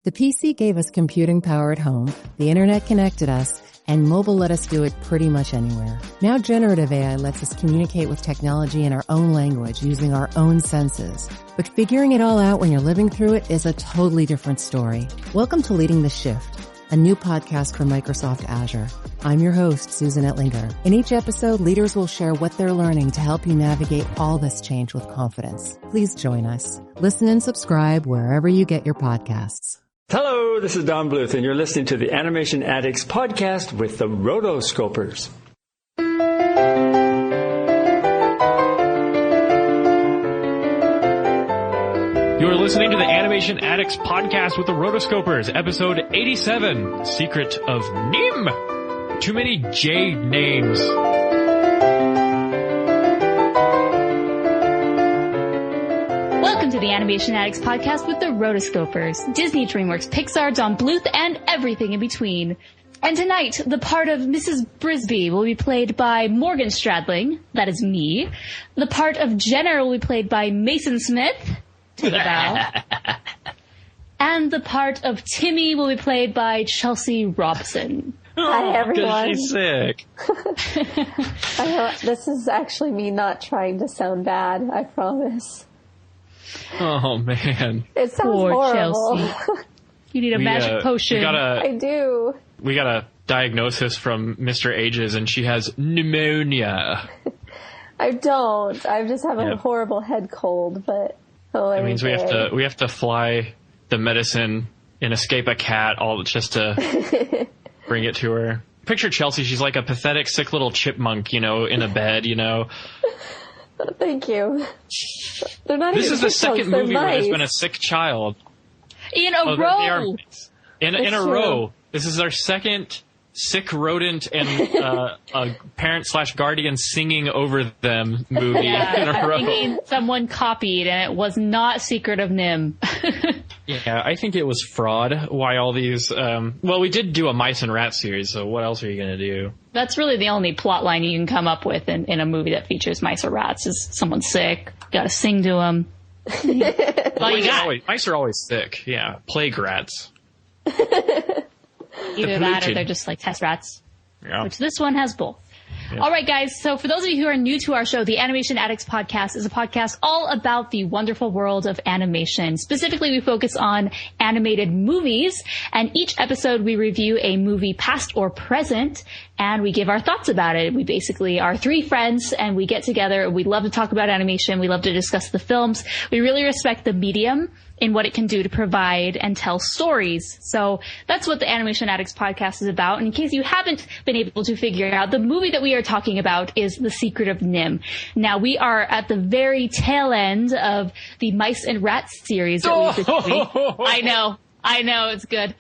The PC gave us computing power at home, the internet connected us, and mobile let us do it pretty much anywhere. Now generative AI lets us communicate with technology in our own language using our own senses. But figuring it all out when you're living through it is a totally different story. Welcome to Leading the Shift, a new podcast from Microsoft Azure. I'm your host, Susan Ettlinger. In each episode, leaders will share what they're learning to help you navigate all this change with confidence. Please join us. Listen and subscribe wherever you get your podcasts. Hello, this is Don Bluth, and you're listening to the Animation Addicts podcast with the Rotoscopers. You're listening to the Animation Addicts podcast with the Rotoscopers, episode 87, Secret of NIMH. Too many J names. Welcome to the Animation Addicts podcast with the Rotoscopers, Disney, DreamWorks, Pixar, Don Bluth, and everything in between. And tonight, the part of Mrs. Brisby will be played by Morgan Stradling, that is me. The part of Jenner will be played by Mason Smith, take a bow. And the part of Timmy will be played by Chelsea Robson. Hi, everyone. She's sick. This is actually me not trying to sound bad, I promise. Oh, man. It sounds Poor horrible. Chelsea. You need a magic potion. I do. We got a diagnosis from Mr. Ages, and she has pneumonia. I don't. I just have a horrible head cold, but... That means we have to fly the medicine and escape a cat all just to bring it to her. Picture Chelsea, she's like a pathetic, sick little chipmunk, in a bed, Thank you. They're not This even is the second chipmunks, movie where there's mice. been a sick child. In a row! In a row. This is our second sick rodent and a parent/guardian singing over them movie in a row. I'm thinking someone copied, and it was not Secret of NIMH. Yeah, I think it was fraud. Why all these... well, we did do a Mice and Rats series, so what else are you going to do? That's really the only plot line you can come up with in a movie that features mice or rats is someone's sick, gotta sing to them. All you got. Mice are always sick, yeah. Plague rats. Either that or they're just like test rats, which this one has both. Yeah. All right, guys. So for those of you who are new to our show, the Animation Addicts podcast is a podcast all about the wonderful world of animation. Specifically, we focus on animated movies, and each episode we review a movie past or present, and we give our thoughts about it. We basically are three friends, and we get together. We love to talk about animation. We love to discuss the films. We really respect the medium in what it can do to provide and tell stories. So that's what the Animation Addicts podcast is about. And in case you haven't been able to figure it out, the movie that we are talking about is The Secret of NIMH. Now, we are at the very tail end of the Mice and Rats series that we've been doing. I know, it's good.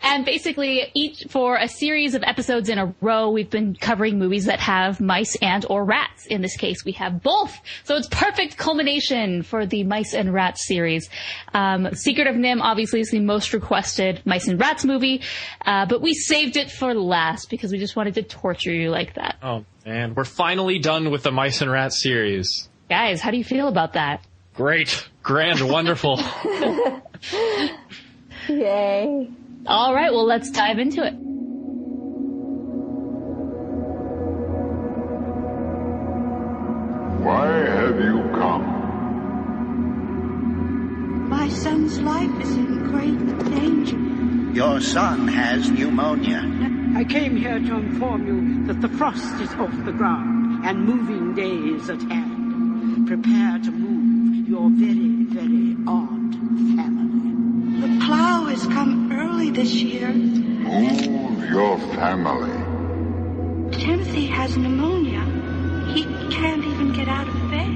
And basically, for a series of episodes in a row, we've been covering movies that have mice and or rats. In this case, we have both. So it's perfect culmination for the Mice and Rats series. Secret of NIMH obviously is the most requested Mice and Rats movie, but we saved it for last because we just wanted to torture you like that. Oh, man. We're finally done with the Mice and Rats series. Guys, how do you feel about that? Great. Grand. Wonderful. Yay. All right, well, let's dive into it. Why have you come? My son's life is in great danger. Your son has pneumonia. I came here to inform you that the frost is off the ground and moving day is at hand. Prepare to move your very, very odd family. The plow has come early this year. Move your family. Timothy has pneumonia. He can't even get out of bed.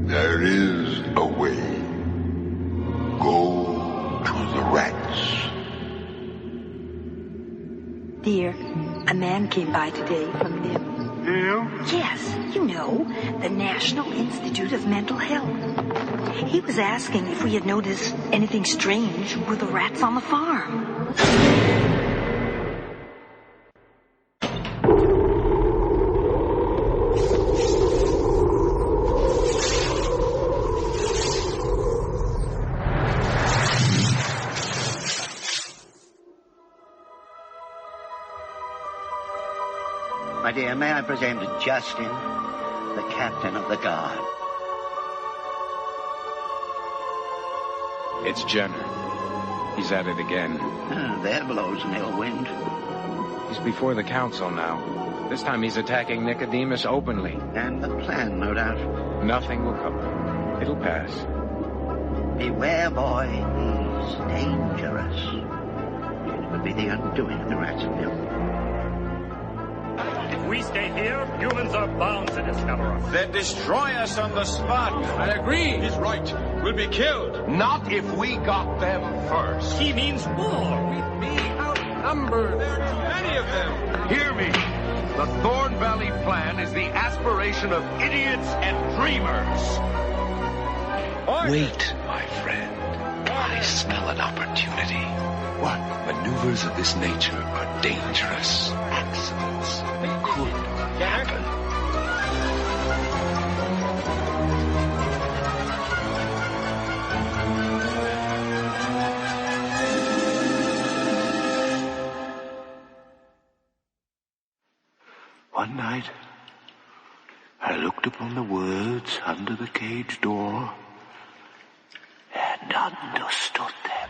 There is a way. Go to the rats. Dear, a man came by today from NIMH. You? Yes, you know, the National Institute of Mental Health. He was asking if we had noticed anything strange with the rats on the farm. My dear, may I present Justin, the captain of the guard? It's Jenner. He's at it again. There blows an ill wind. He's before the council now. This time he's attacking Nicodemus openly. And the plan, no doubt. Nothing will come. It'll pass. Beware, boy. He's dangerous. It could be the undoing of the Ratsville. If we stay here, humans are bound to discover us. Then destroy us on the spot. I agree. He's right. We'll be killed. Not if we got them first. He means war. We'd be outnumbered. There are too many of them. Hear me. The Thorn Valley Plan is the aspiration of idiots and dreamers. Wait, my friend. I smell an opportunity. What? Maneuvers of this nature are dangerous. Accidents could happen. One night, I looked upon the words under the cage door and understood them.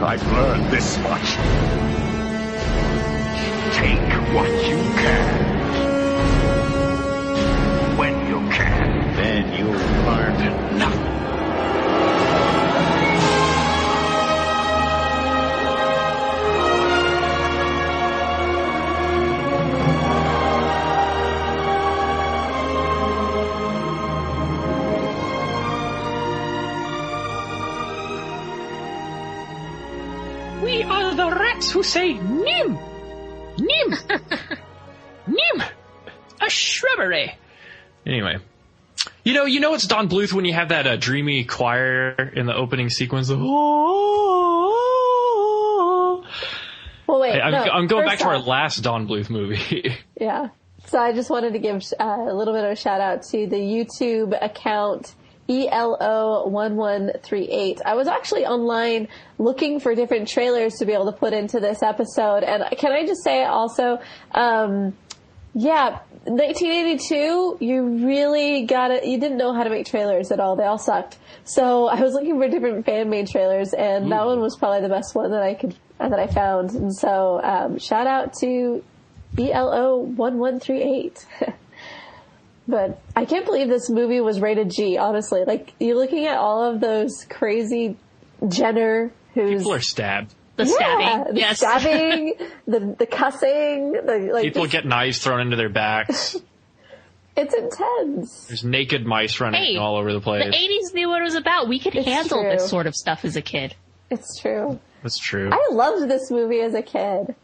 I've learned this much. Take what you can. When you can. Then you'll learn nothing. We are the rats who say NIMH! NIMH! NIMH! A shrubbery! Anyway. You know it's Don Bluth when you have that dreamy choir in the opening sequence. Well, wait. I'm going back to our last Don Bluth movie. Yeah. So I just wanted to give a little bit of a shout out to the YouTube account ELO1138. I was actually online looking for different trailers to be able to put into this episode. And can I just say also, 1982, you didn't know how to make trailers at all. They all sucked. So I was looking for different fan-made trailers, and that one was probably the best one that I found. And so, shout out to ELO1138. But I can't believe this movie was rated G, honestly. Like, you're looking at all of those crazy Jenner who's... People are stabbed. The stabbing. The stabbing, the cussing. People get knives thrown into their backs. It's intense. There's naked mice running all over the place. The 80s knew what it was about. We could handle this sort of stuff as a kid. It's true. That's true. I loved this movie as a kid.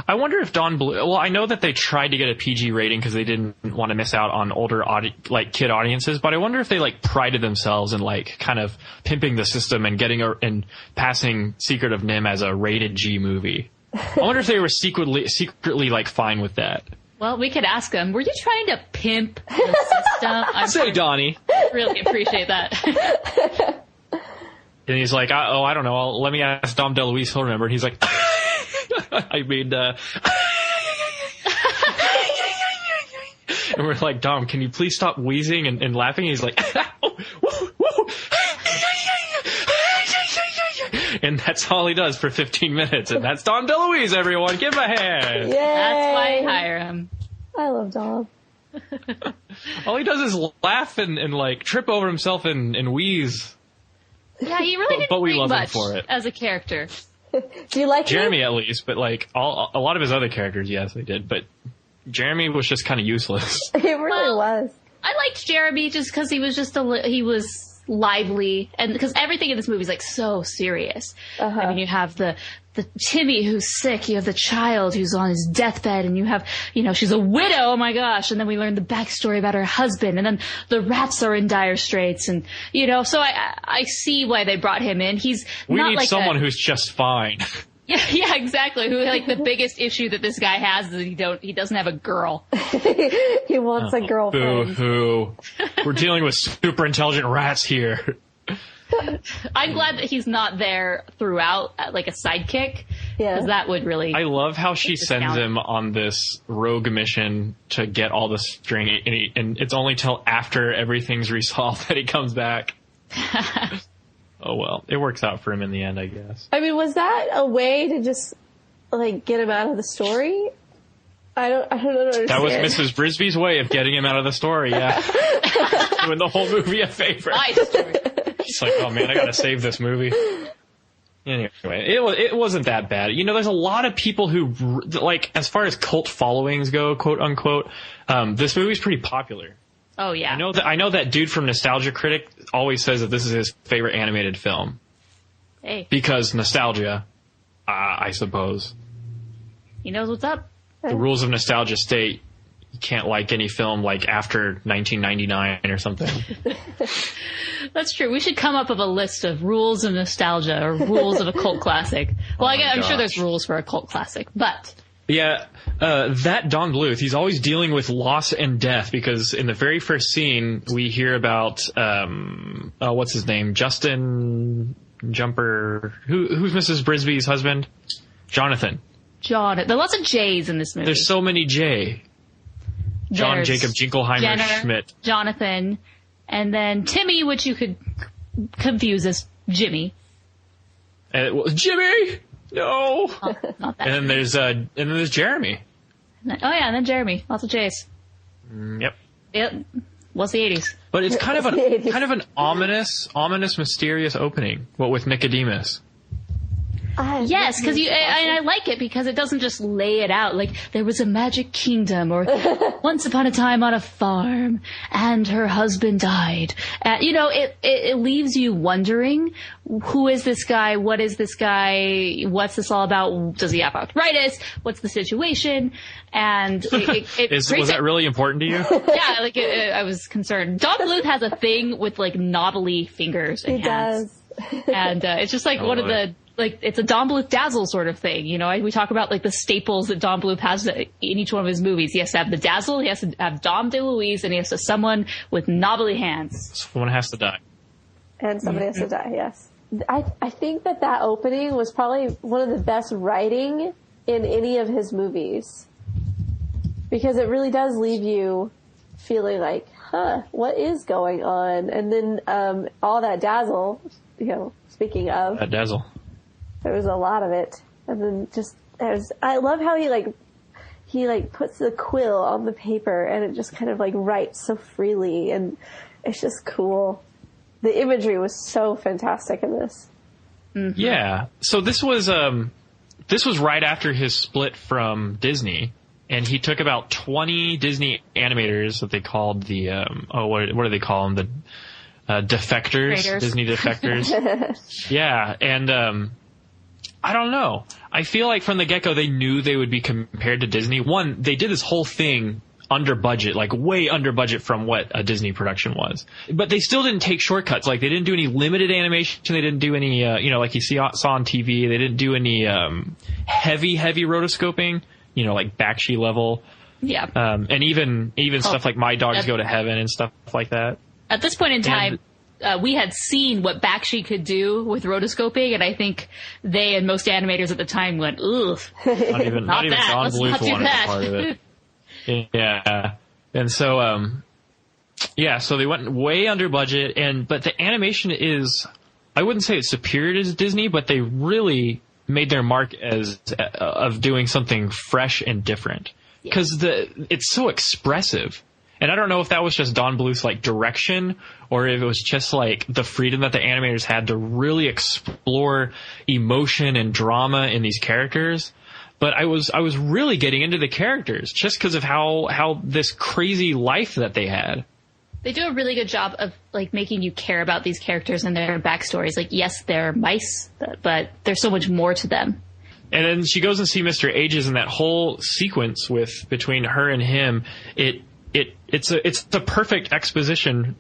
I wonder if Don Bluth... Well, I know that they tried to get a PG rating because they didn't want to miss out on older kid audiences, but I wonder if they prided themselves in kind of pimping the system and and passing Secret of NIMH as a rated G movie. I wonder if they were secretly fine with that. Well, we could ask them. Were you trying to pimp the system? Say, Donnie. Really appreciate that. And he's like, I don't know. Let me ask Dom DeLuise. He'll remember. And he's like... I mean, and we're like, Dom, can you please stop wheezing and laughing? And he's like, and that's all he does for 15 minutes. And that's Dom DeLuise, everyone. Give him a hand. Yay. That's why I hire him. I love Dom. All he does is laugh and trip over himself and wheeze. Yeah, he really didn't we bring love much him for it. as a character. Do you like Jeremy at least, but a lot of his other characters, yes, they did. But Jeremy was just kind of useless. He really was. I liked Jeremy just because he was he was lively, and because everything in this movie is so serious. I mean, you have the Timmy who's sick, you have the child who's on his deathbed, and you have, she's a widow, oh my gosh, and then we learn the backstory about her husband, and then the rats are in dire straits, and, so I see why they brought him in. We need someone who's just fine. Yeah, exactly. Who, like, the biggest issue that this guy has is he doesn't have a girl. He wants a girlfriend. Boo-hoo. We're dealing with super intelligent rats here. I'm glad that he's not there throughout, like a sidekick. Yeah. Because that would really... I love how she sends him on this rogue mission to get all the string, and it's only till after everything's resolved that he comes back. Oh well, it works out for him in the end, I guess. I mean, was that a way to just, like, get him out of the story? I don't understand. That was Mrs. Brisby's way of getting him out of the story, yeah. Doing the whole movie a favor. It's like, oh man, I gotta save this movie. Anyway, it wasn't that bad. You know, there's a lot of people who, like, as far as cult followings go, quote unquote, this movie's pretty popular. Oh yeah. I know that dude from Nostalgia Critic always says that this is his favorite animated film. Hey. Because nostalgia, I suppose. He knows what's up. The rules of nostalgia state you can't like any film like after 1999 or something. That's true. We should come up with a list of rules of nostalgia or rules of a cult classic. Well, I'm sure there's rules for a cult classic, but... Yeah, that Don Bluth, he's always dealing with loss and death because in the very first scene we hear about, what's his name? Justin Jumper. Who's Mrs. Brisby's husband? Jonathan. There are lots of J's in this movie. There's so many J. John Jacob Jingleheimer Jenner, Schmidt. Jonathan. And then Timmy, which you could confuse as Jimmy. Jimmy! No. Oh, not that. And then there's Jeremy. Oh yeah, and then Jeremy. Lots of J's. Yep. What's the 80s? But it's kind of an ominous, mysterious opening. What with Nicodemus? Yes, because I like it because it doesn't just lay it out like there was a magic kingdom or once upon a time on a farm and her husband died. It leaves you wondering, who is this guy? What is this guy? What's this all about? Does he have arthritis? What's the situation? And was that really important to you? Yeah, I was concerned. Don Bluth has a thing with like knobbly fingers and hands. He does. And it's just like one of the... Like, it's a Don Bluth dazzle sort of thing, you know? We talk about, like, the staples that Don Bluth has in each one of his movies. He has to have the dazzle, he has to have Dom DeLuise, and he has to have someone with knobbly hands. Someone has to die. And somebody has to die, yes. I think that opening was probably one of the best writing in any of his movies. Because it really does leave you feeling like, what is going on? And then all that dazzle, speaking of... That dazzle. There was a lot of it. And then I love how he puts the quill on the paper and it just kind of like writes so freely and it's just cool. The imagery was so fantastic in this. Mm-hmm. Yeah. So this was right after his split from Disney, and he took about 20 Disney animators that they called the what do they call them? The defectors, Traders. Disney defectors. Yeah, and I don't know. I feel like from the get-go they knew they would be compared to Disney. One, they did this whole thing under budget, like way under budget from what a Disney production was. But they still didn't take shortcuts. Like they didn't do any limited animation. They didn't do any, like you saw on TV. They didn't do any heavy rotoscoping, like Bakshi level. Yeah. And even stuff like My Dogs Go to Heaven and stuff like that. At this point in time, we had seen what Bakshi could do with rotoscoping, and I think they and most animators at the time went, ugh. Not even Don Bluth wanted a part of it. Yeah. And so, so they went way under budget, but the animation is, I wouldn't say it's superior to Disney, but they really made their mark of doing something fresh and different. Because it's so expressive. And I don't know if that was just Don Bluth's like direction or if it was just like the freedom that the animators had to really explore emotion and drama in these characters. But I was really getting into the characters just because of how this crazy life that they had. They do a really good job of like making you care about these characters and their backstories. Like, yes, they're mice, but there's so much more to them. And then she goes and sees Mr. Ages, and that whole sequence between her and him, it's a perfect exposition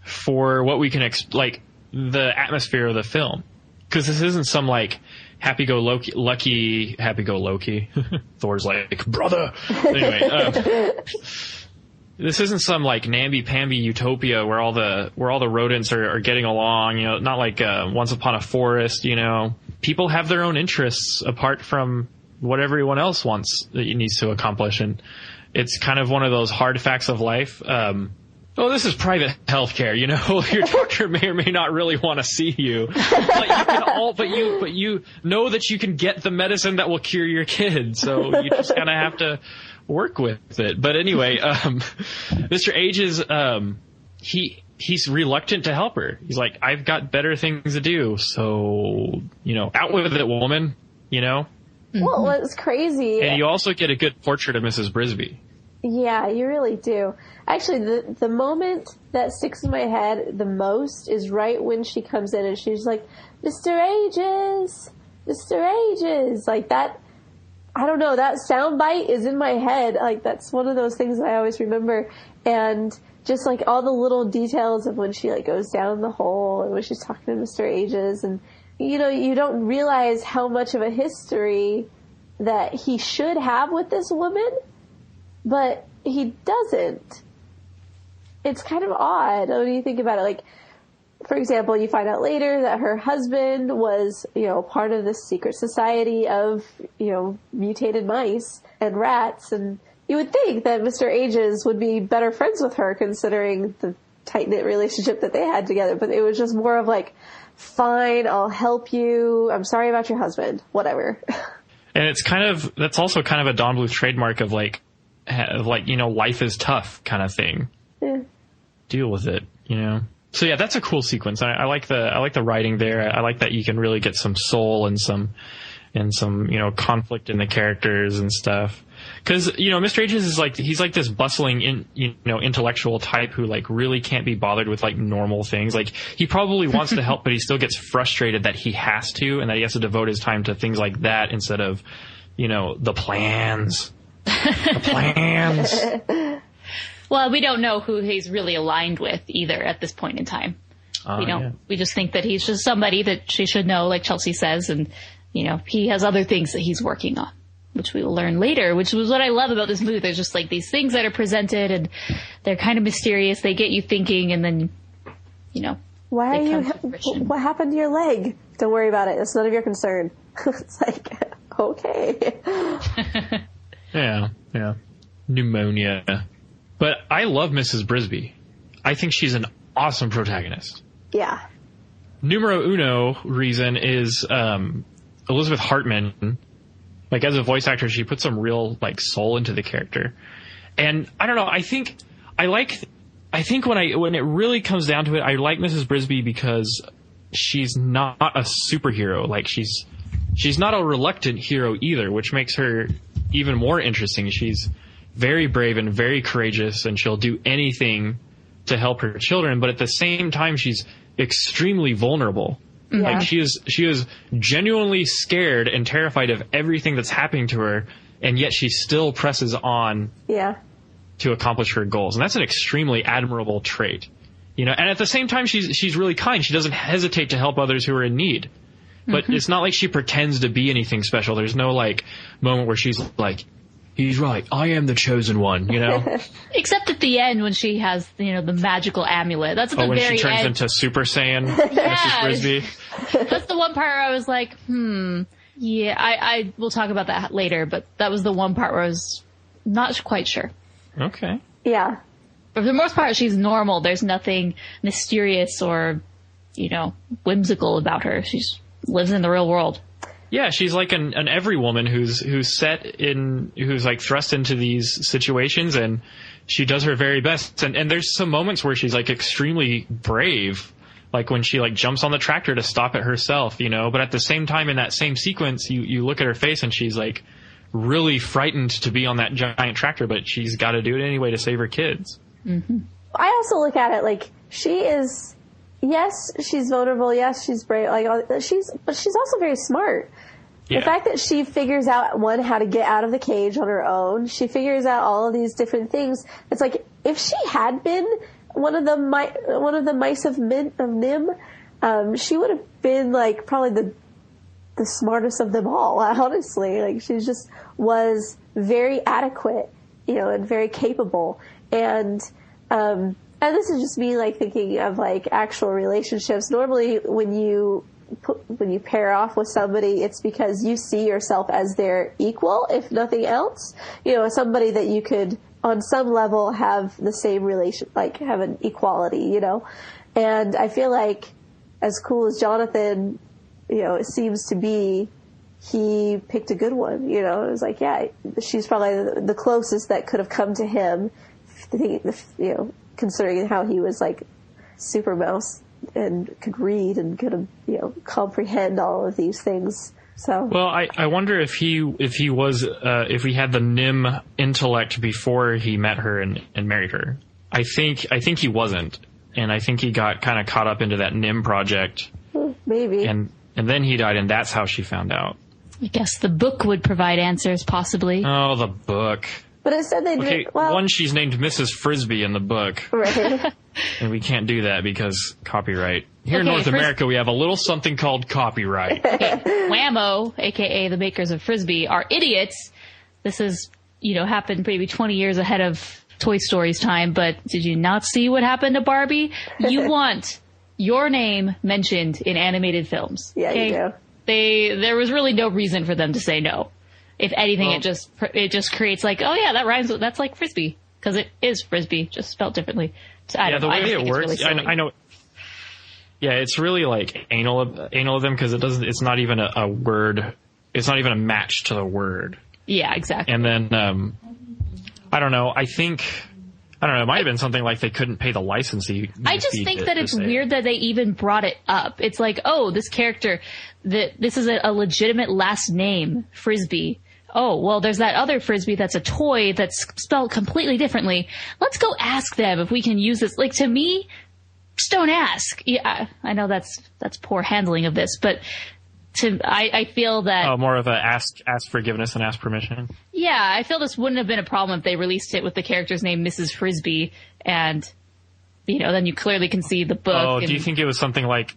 for what we can like the atmosphere of the film, because this isn't some like happy-go-lucky. Thor's like, brother. Anyway, this isn't some like namby-pamby utopia where all the rodents are getting along. You know, not like Once Upon a Forest. You know, people have their own interests apart from what everyone else wants that it needs to accomplish, and it's kind of one of those hard facts of life. Oh, this is private healthcare, you know. Your doctor may or may not really want to see you, but you know that you can get the medicine that will cure your kid. So you just kind of have to work with it. But anyway, Mr. Ages, he's reluctant to help her. He's like, I've got better things to do. So, you know, out with it, woman, you know. Well, it's crazy. And you also get a good portrait of Mrs. Brisby. Yeah, you really do. Actually, the moment that sticks in my head the most is right when she comes in and she's like, Mr. Ages! Mr. Ages! Like that, I don't know, that sound bite is in my head. Like that's one of those things that I always remember. And just like all the little details of when she like goes down the hole and when she's talking to Mr. Ages, and you know, you don't realize how much of a history that he should have with this woman, but he doesn't. It's kind of odd when you think about it. Like, for example, you find out later that her husband was, you know, part of this secret society of, you know, mutated mice and rats, and you would think that Mr. Ages would be better friends with her considering the tight-knit relationship that they had together, but it was just more of like, fine, I'll help you, I'm sorry about your husband, whatever. And it's that's also kind of a Don Bluth trademark of like, you know, life is tough kind of thing. Yeah. Deal with it, you know. So yeah, that's a cool sequence. I like the writing there. I like that you can really get some soul and some you know, conflict in the characters and stuff. Because, you know, Mr. Ages is like, he's like this bustling you know, intellectual type who like really can't be bothered with like normal things. Like he probably wants to help, but he still gets frustrated that he has to, and that he has to devote his time to things like that instead of, you know, the plans. The plans. Well, we don't know who he's really aligned with either at this point in time. We just think that he's just somebody that she should know, like Chelsea says, and, you know, he has other things that he's working on, which we will learn later, which was what I love about this movie. There's just like these things that are presented and they're kind of mysterious. They get you thinking, and then, you know. What happened to your leg? Don't worry about it. It's none of your concern. It's like, okay. Yeah. Pneumonia. But I love Mrs. Brisby. I think she's an awesome protagonist. Yeah. Numero uno reason is Elizabeth Hartman. Like, as a voice actor, she put some real, like, soul into the character. And I don't know, I think when it really comes down to it, I like Mrs. Brisby because she's not a superhero. Like, she's not a reluctant hero either, which makes her even more interesting. She's very brave and very courageous, and she'll do anything to help her children, but at the same time, she's extremely vulnerable. Yeah. Like, she is genuinely scared and terrified of everything that's happening to her, and yet she still presses on to accomplish her goals. And that's an extremely admirable trait. You know, and at the same time, she's really kind. She doesn't hesitate to help others who are in need. But it's not like she pretends to be anything special. There's no, like, moment where she's like, he's right, I am the chosen one, you know? Except at the end when she has, you know, the magical amulet. That's at the very end. When she turns into Super Saiyan, Mrs. Brisby. That's the one part where I was like, yeah, I will talk about that later, but that was the one part where I was not quite sure. Okay. Yeah. But for the most part, she's normal. There's nothing mysterious or, you know, whimsical about her. She's lives in the real world. Yeah, she's like an every woman who's like thrust into these situations, and she does her very best. And there's some moments where she's like extremely brave, like when she like jumps on the tractor to stop it herself, you know. But at the same time, in that same sequence, you look at her face and she's like really frightened to be on that giant tractor, but she's got to do it anyway to save her kids. Mm-hmm. I also look at it like she is. Yes, she's vulnerable. Yes, she's brave. But she's also very smart. Yeah. The fact that she figures out, how to get out of the cage on her own. She figures out all of these different things. It's like, if she had been one of the mice of NIMH, she would have been like probably the smartest of them all, honestly. Like, she just was very adequate, you know, and very capable. And this is just me, like, thinking of, like, actual relationships. Normally, when you pair off with somebody, it's because you see yourself as their equal, if nothing else. You know, somebody that you could, on some level, have the same relation, like, have an equality, you know? And I feel like, as cool as Jonathan, you know, it seems to be, he picked a good one, you know? It was like, yeah, she's probably the closest that could have come to him, you know, considering how he was, like, super mouse and could read and could, you know, comprehend all of these things. So, well, I wonder if he had the NIMH intellect before he met her and married her. I think he wasn't, and I think he got kind of caught up into that NIMH project. Maybe. And then he died, and that's how she found out. I guess the book would provide answers, possibly. Oh, the book. But it said they did. Okay, Well, one, she's named Mrs. Frisbee in the book. Right. And we can't do that because copyright. Here in North America, we have a little something called copyright. Okay. Whammo, a.k.a. the makers of Frisbee, are idiots. This is, you know, happened maybe 20 years ahead of Toy Story's time, but did you not see what happened to Barbie? You want your name mentioned in animated films. Yeah, okay? you do. There was really no reason for them to say no. If anything, it just creates like, oh yeah, that rhymes with, that's like Frisbee. Because it is Frisbee, just spelled differently. So I don't know. The way it works, really I know. Yeah, it's really like anal of them because it's not even a word. It's not even a match to the word. Yeah, exactly. And then, I don't know. I don't know. It might have been something like they couldn't pay the licensee. I just think that it's weird that they even brought it up. It's like, oh, this character, this is a legitimate last name, Frisbee. Oh, well, there's that other Frisbee that's a toy that's spelled completely differently. Let's go ask them if we can use this. Like, to me, just don't ask. Yeah, I know that's poor handling of this, but I feel that... Oh, more of a ask forgiveness and ask permission? Yeah, I feel this wouldn't have been a problem if they released it with the character's name, Mrs. Frisbee, and, you know, then you clearly can see the book. Oh, do you think it was something like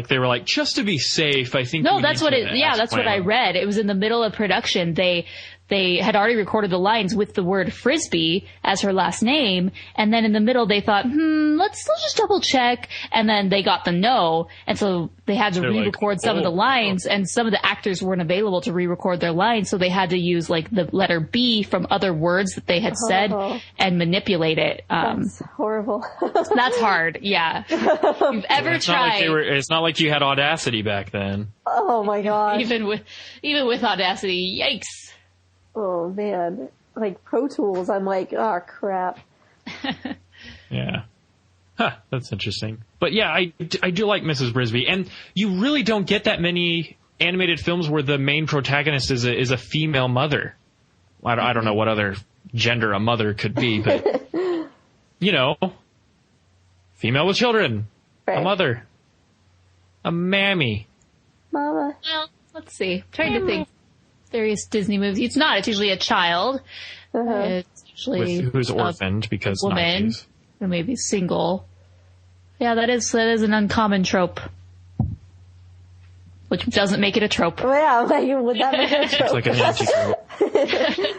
they were like, just to be safe, I think... No, that's what that's what I read. It was in the middle of production. They had already recorded the lines with the word Frisbee as her last name, and then in the middle they thought, let's just double check, and then they got the no, and so they had to re-record some of the lines, and some of the actors weren't available to re-record their lines, so they had to use like the letter B from other words that they had said and manipulate it. That's horrible. That's hard, yeah. If you've ever tried... It's not like you had Audacity back then. Oh my god. Even with Audacity, yikes. Oh man, like Pro Tools, I'm like, oh crap. Yeah. Huh, that's interesting. But yeah, I do like Mrs. Frisbee, and you really don't get that many animated films where the main protagonist is a female mother. I don't know what other gender a mother could be, but you know, female with children, right. A mother, a mammy. Mama. Well, let's see. I'm trying to think. Various Disney movies. It's not. It's usually a child. It's usually who's orphaned because woman, 90s. Or maybe single. Yeah, that is an uncommon trope, which doesn't make it a trope. Well, yeah, like, would that make it a trope? It's like an anti-trope.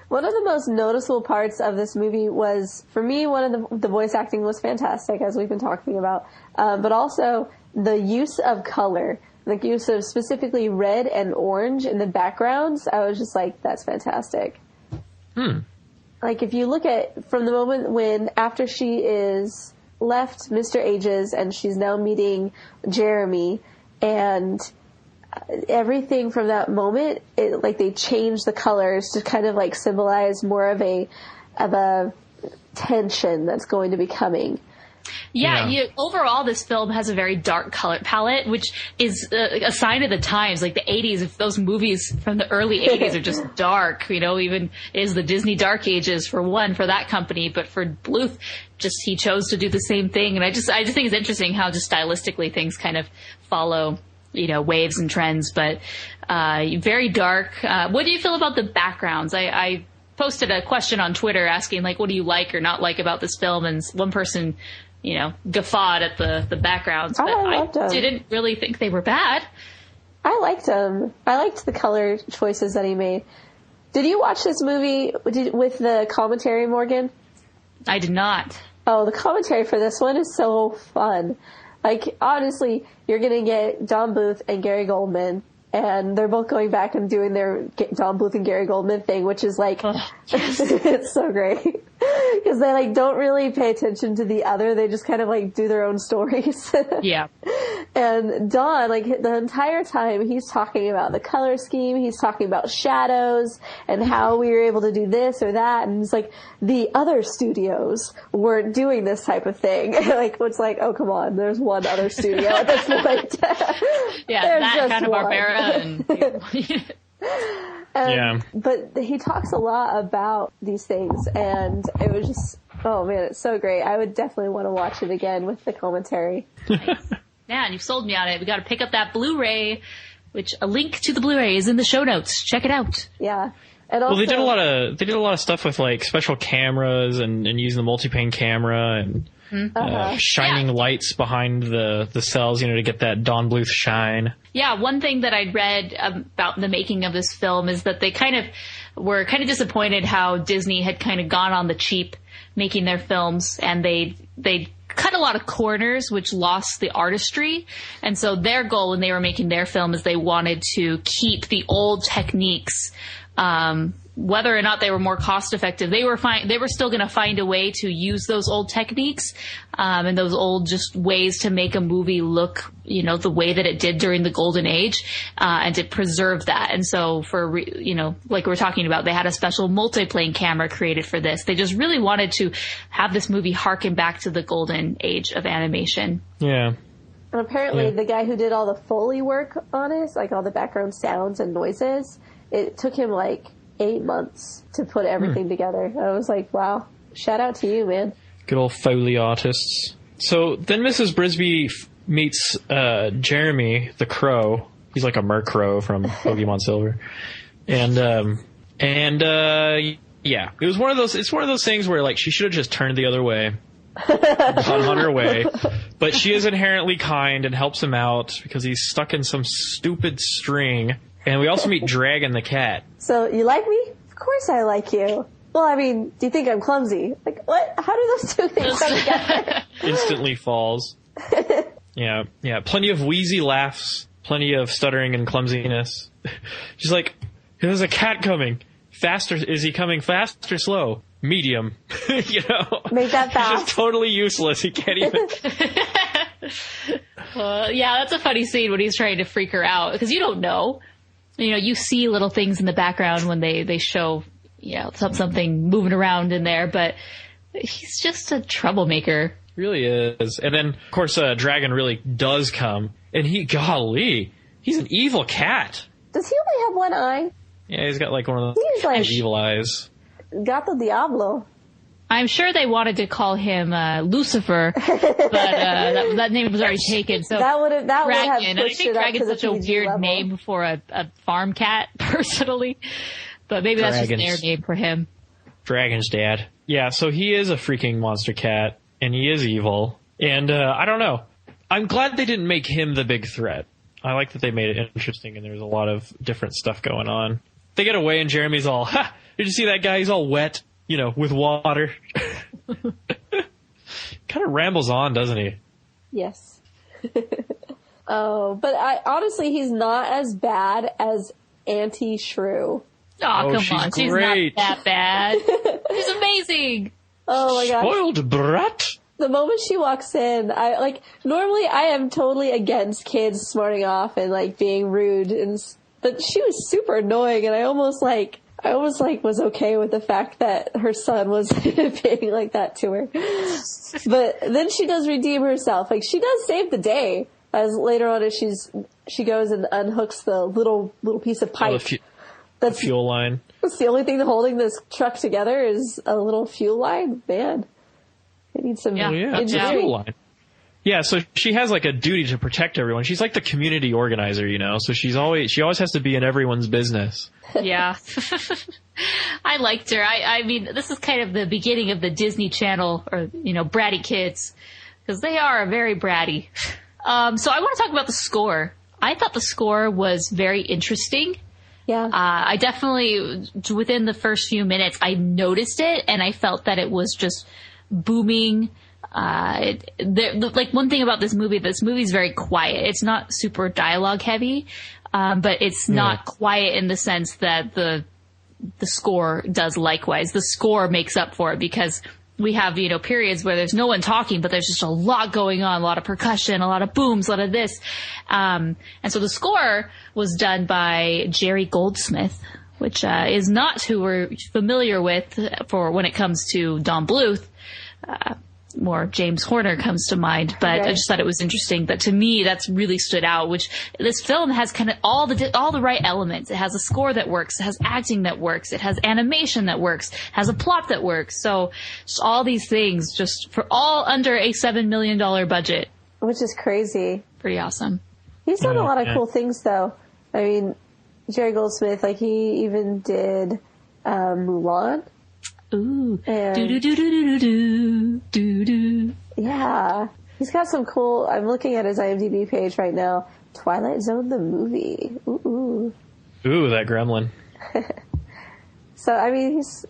One of the most noticeable parts of this movie was, for me, one of the voice acting was fantastic, as we've been talking about, but also the use of color. Like use of specifically red and orange in the backgrounds, I was just like, that's fantastic. Like if you look at from the moment when after she is left Mr. Ages and she's now meeting Jeremy, and everything from that moment, like they change the colors to kind of like symbolize more of a tension that's going to be coming. Yeah. Overall, this film has a very dark color palette, which is a sign of the times. Like the 80s, if those movies from the early 80s are just dark, you know, even is the Disney Dark Ages for that company, but for Bluth, he chose to do the same thing. And I just think it's interesting how just stylistically things kind of follow, you know, waves and trends, but very dark. What do you feel about the backgrounds? I posted a question on Twitter asking, like, what do you like or not like about this film? And one person, you know, guffawed at the backgrounds, but I didn't really think they were bad. I liked him. I liked the color choices that he made. Did you watch this movie with the commentary, Morgan? I did not. Oh, the commentary for this one is so fun. Like, honestly, you're going to get Don Bluth and Gary Goldman, and they're both going back and doing their Don Bluth and Gary Goldman thing, which is like, it's so great. Because they like don't really pay attention to the other. They just kind of like do their own stories. Yeah. And Don, like the entire time, he's talking about the color scheme. He's talking about shadows and how we were able to do this or that. And it's like the other studios weren't doing this type of thing. Like, it's like, oh, come on. There's one other studio at this point. Yeah, that kind of Barbera. But he talks a lot about these things, and it was just, oh man, it's so great. I would definitely want to watch it again with the commentary. Nice. Man, you've sold me on it. We got to pick up that Blu-ray, which a link to the Blu-ray is in the show notes. Check it out. Yeah. And also, well, they did a lot of stuff with like special cameras and using the multi-pane camera and shining lights behind the cells, to get that Don Bluth shine. Yeah, one thing that I'd read about the making of this film is that they were kind of disappointed how Disney had kind of gone on the cheap making their films, and they cut a lot of corners, which lost the artistry. And so their goal when they were making their film is they wanted to keep the old techniques, whether or not they were more cost effective. They were still going to find a way to use those old techniques, and those old just ways to make a movie look, the way that it did during the golden age, and to preserve that. And so like we were talking about, they had a special multiplane camera created for this. They just really wanted to have this movie harken back to the golden age of animation. Yeah. And apparently the guy who did all the Foley work on it, like all the background sounds and noises, it took him like 8 months to put everything together. I was like, wow, shout out to you, man. Good old Foley artists. So then Mrs. Brisby meets Jeremy the Crow. He's like a Murkrow from Pokemon Silver. And yeah, it's one of those things where like she should have just turned the other way. Gone on her way. But she is inherently kind and helps him out because he's stuck in some stupid string. And we also meet Dragon the cat. So, you like me? Of course I like you. Well, I mean, do you think I'm clumsy? Like, what? How do those two things come together? Instantly falls. Yeah. Plenty of wheezy laughs. Plenty of stuttering and clumsiness. She's like, there's a cat coming. Faster. Is he coming fast or slow? Medium. Make that fast. He's just totally useless. He can't even... Yeah, that's a funny scene when he's trying to freak her out, because you don't know. You see little things in the background when they show, something moving around in there, but he's just a troublemaker. Really is. And then, of course, Dragon really does come, and he's an evil cat. Does he only have one eye? Yeah, he's got like one of those evil eyes. Gato Diablo. I'm sure they wanted to call him Lucifer, but that name was already taken. So that would have Dragon. I think Dragon's such a weird name for a farm cat, personally. But maybe that's just their name for him. Dragon's dad. Yeah, so he is a freaking monster cat, and he is evil. And I don't know. I'm glad they didn't make him the big threat. I like that they made it interesting, and there's a lot of different stuff going on. They get away, and Jeremy's all, ha! Did you see that guy? He's all wet. With water. Kind of rambles on, doesn't he? Yes. But honestly, he's not as bad as Auntie Shrew. Oh, come on. She's not that bad. She's amazing. Oh my gosh. Spoiled brat. The moment she walks in, normally I am totally against kids smarting off and like being rude, but she was super annoying, and I almost was okay with the fact that her son was being like that to her. But then she does redeem herself. Like, she does save the day, as later on as she goes and unhooks the little piece of pipe. The fuel line. That's the only thing holding this truck together is a little fuel line. Man, it needs some fuel line. Yeah, so she has like a duty to protect everyone. She's like the community organizer, So she always has to be in everyone's business. Yeah. I liked her. I mean, this is kind of the beginning of the Disney Channel, or, bratty kids, because they are very bratty. So I want to talk about the score. I thought the score was very interesting. Yeah. I definitely, within the first few minutes, I noticed it, and I felt that it was just booming. Like, one thing about this movie is very quiet. It's not super dialogue heavy, but it's not quiet in the sense that the score does likewise. The score makes up for it because we have, periods where there's no one talking, but there's just a lot going on, a lot of percussion, a lot of booms, a lot of this. And so the score was done by Jerry Goldsmith, which is not who we're familiar with for when it comes to Don Bluth. More James Horner comes to mind, but I just thought it was interesting. But to me, that's really stood out, which this film has kind of all the right elements. It has a score that works. It has acting that works. It has animation that works. It has a plot that works. So just all these things just for all under a $7 million budget. Which is crazy. Pretty awesome. He's done a lot of cool things, though. I mean, Jerry Goldsmith, like, he even did Mulan. Ooh. Do-do-do-do-do-do-do. Yeah. He's got some cool... I'm looking at his IMDb page right now. Twilight Zone the movie. Ooh. Ooh, that gremlin. So, I mean, he's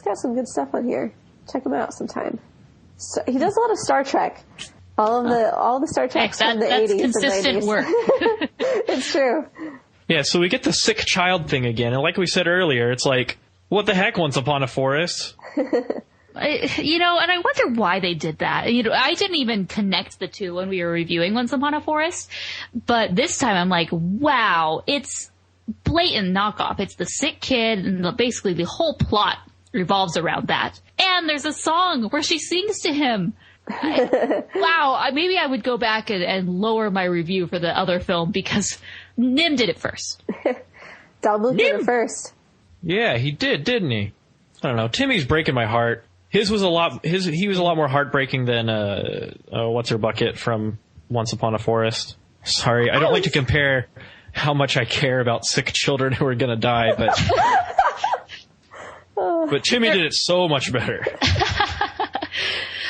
got some good stuff on here. Check him out sometime. So, he does a lot of Star Trek. All the Star Trek from the 80s consistent and 90s. Work. It's true. Yeah, so we get the sick child thing again. And like we said earlier, it's like, what the heck, Once Upon a Forest? And I wonder why they did that. I didn't even connect the two when we were reviewing Once Upon a Forest. But this time I'm like, wow, it's blatant knockoff. It's the sick kid, and basically the whole plot revolves around that. And there's a song where she sings to him. Wow, maybe I would go back and lower my review for the other film because NIMH did it first. Don Bluth did it first. Yeah, he did, didn't he? I don't know. Timmy's breaking my heart. He was a lot more heartbreaking than what's her bucket from Once Upon a Forest. Sorry, I don't like to compare how much I care about sick children who are gonna die, but Timmy did it so much better.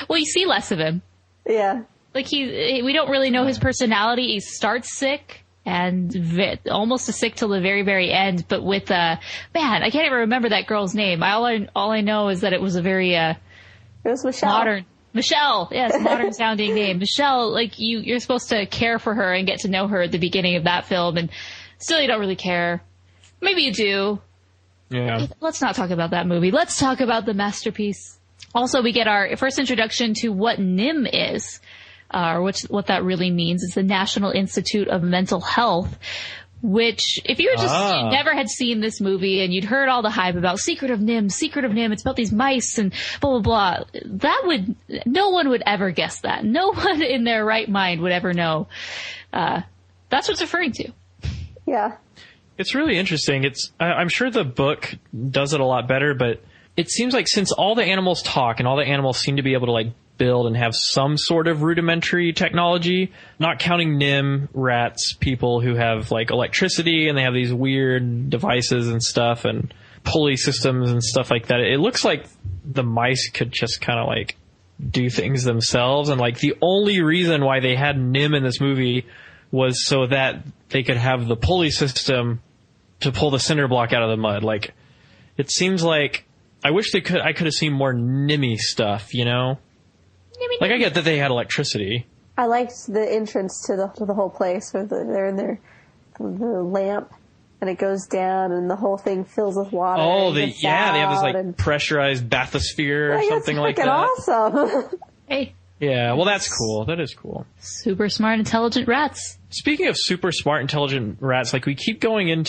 Well, you see less of him. Yeah. Like we don't really know his personality. He starts sick and almost sick till the very, very end. But with I can't even remember that girl's name. All I know is that it was a very it was Michelle. Modern Michelle. Yes, modern sounding name. Michelle. Like you're supposed to care for her and get to know her at the beginning of that film, and still you don't really care. Maybe you do. Yeah. Let's not talk about that movie. Let's talk about the masterpiece. Also, we get our first introduction to what NIMH is, or what that really means. It's the National Institute of Mental Health, which, if you were you never had seen this movie and you'd heard all the hype about Secret of NIMH, it's about these mice and blah, blah, blah, no one would ever guess that. No one in their right mind would ever know. That's what it's referring to. Yeah. It's really interesting. I'm sure the book does it a lot better, but it seems like since all the animals talk and all the animals seem to be able to like build and have some sort of rudimentary technology, not counting NIMH rats, people who have like electricity and they have these weird devices and stuff and pulley systems and stuff like that. It looks like the mice could just kind of like do things themselves. And like the only reason why they had NIMH in this movie was so that they could have the pulley system to pull the cinder block out of the mud. Like, it seems like I could have seen more NIMH stuff, Like, I get that they had electricity. I liked the entrance to the whole place where they're in the lamp and it goes down and the whole thing fills with water. Oh, they have this like pressurized bathysphere or something like that. Awesome. Hey. Yeah, well, that's cool. That is cool. Super smart, intelligent rats. Speaking of super smart, intelligent rats, like we keep going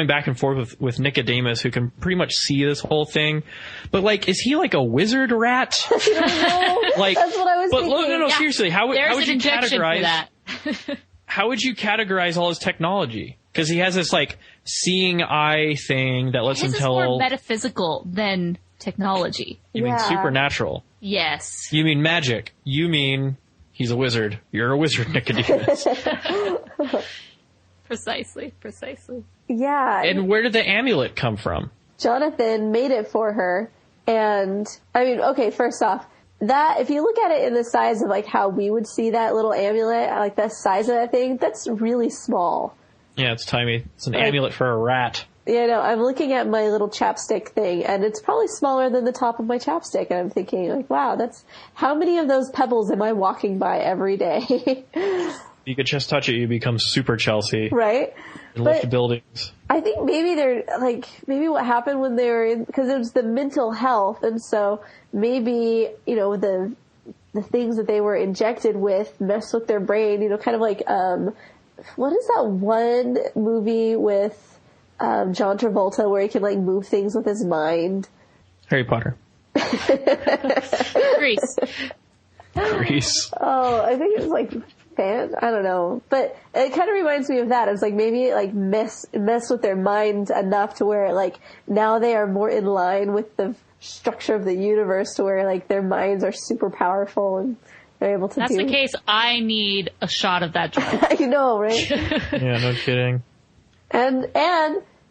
back and forth with Nicodemus, who can pretty much see this whole thing. But like, is he like a wizard rat? Like, that's what I was thinking. No, seriously, how would you categorize that? How would you categorize all his technology? Because he has this like seeing eye thing that lets him tell. His is more metaphysical than technology. You mean supernatural? Yes. You mean magic? You mean he's a wizard? You're a wizard, Nicodemus. Precisely. Yeah. And where did the amulet come from? Jonathan made it for her. And, I mean, okay, first off, if you look at it in the size of like how we would see that little amulet, like the size of that thing, that's really small. Yeah, it's tiny. It's an amulet for a rat. Yeah, no, I'm looking at my little chapstick thing, and it's probably smaller than the top of my chapstick, and I'm thinking, like, wow, how many of those pebbles am I walking by every day? You could just touch it, you become super Chelsea. Right? And lift buildings. I think maybe what happened when they were in, because it was the mental health, and so maybe, the things that they were injected with messed with their brain, kind of like, what is that one movie with John Travolta where he can like move things with his mind? Harry Potter. Grease. Oh, I think it's like I don't know, but it kind of reminds me of that. It's like maybe it like mess with their minds enough to where like now they are more in line with the structure of the universe, to where like their minds are super powerful and they're able to. That's the case. I need a shot of that drug. I know, right? Yeah, no kidding. And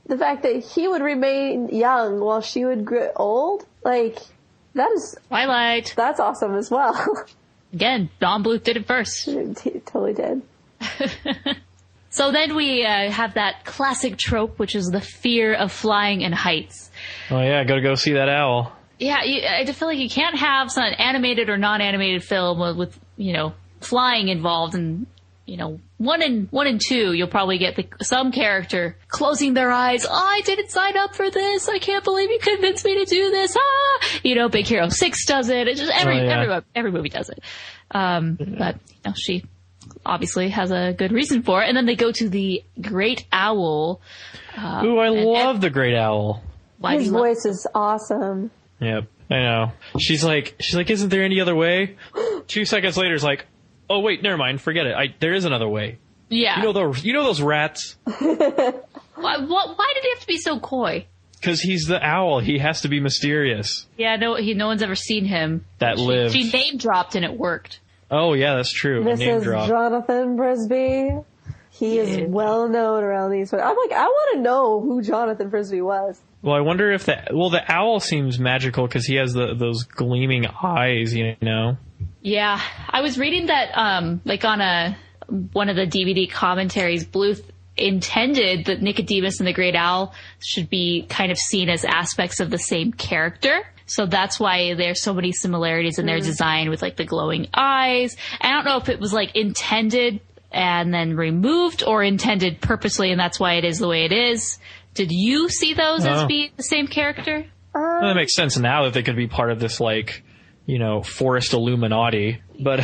the fact that he would remain young while she would grow old, like that is Twilight. That's awesome as well. Again, Don Bluth did it first. He totally did. So then we have that classic trope, which is the fear of flying in heights. Oh yeah, gotta go see that owl. Yeah, I just feel like you can't have some animated or non-animated film with flying involved, and 1 and 2, you'll probably get some character closing their eyes. Oh, I didn't sign up for this. I can't believe you convinced me to do this. Big Hero 6 does it. It's just every movie does it. But she obviously has a good reason for it. And then they go to the Great Owl. I love the Great Owl. His voice is awesome. Yep, I know. She's like, isn't there any other way? 2 seconds later, it's like, oh wait, never mind, forget it. There is another way. Yeah. You know those rats? Why did he have to be so coy? Because he's the owl. He has to be mysterious. Yeah, no one's ever seen him. She name dropped and it worked. Oh yeah, that's true. This is Jonathan Frisbee. He is well known around these. I'm like, I want to know who Jonathan Frisbee was. Well, I wonder if the owl seems magical because he has those gleaming eyes, Yeah, I was reading that, on one of the DVD commentaries, Bluth intended that Nicodemus and the Great Owl should be kind of seen as aspects of the same character. So that's why there's so many similarities in their design with like the glowing eyes. I don't know if it was like intended and then removed or intended purposely, and that's why it is the way it is. Did you see those as being the same character? Well, that makes sense now that they could be part of this forest Illuminati. But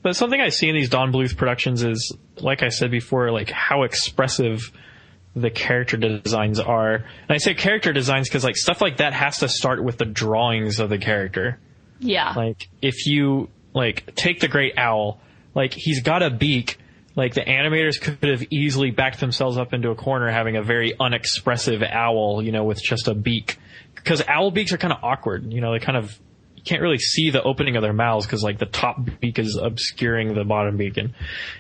but something I see in these Don Bluth productions is, like I said before, like how expressive the character designs are. And I say character designs because like stuff like that has to start with the drawings of the character. Yeah. Like if you take the Great Owl, he's got a beak. Like the animators could have easily backed themselves up into a corner having a very unexpressive owl, with just a beak. Because owl beaks are kind of awkward, they you can't really see the opening of their mouths because the top beak is obscuring the bottom beak. And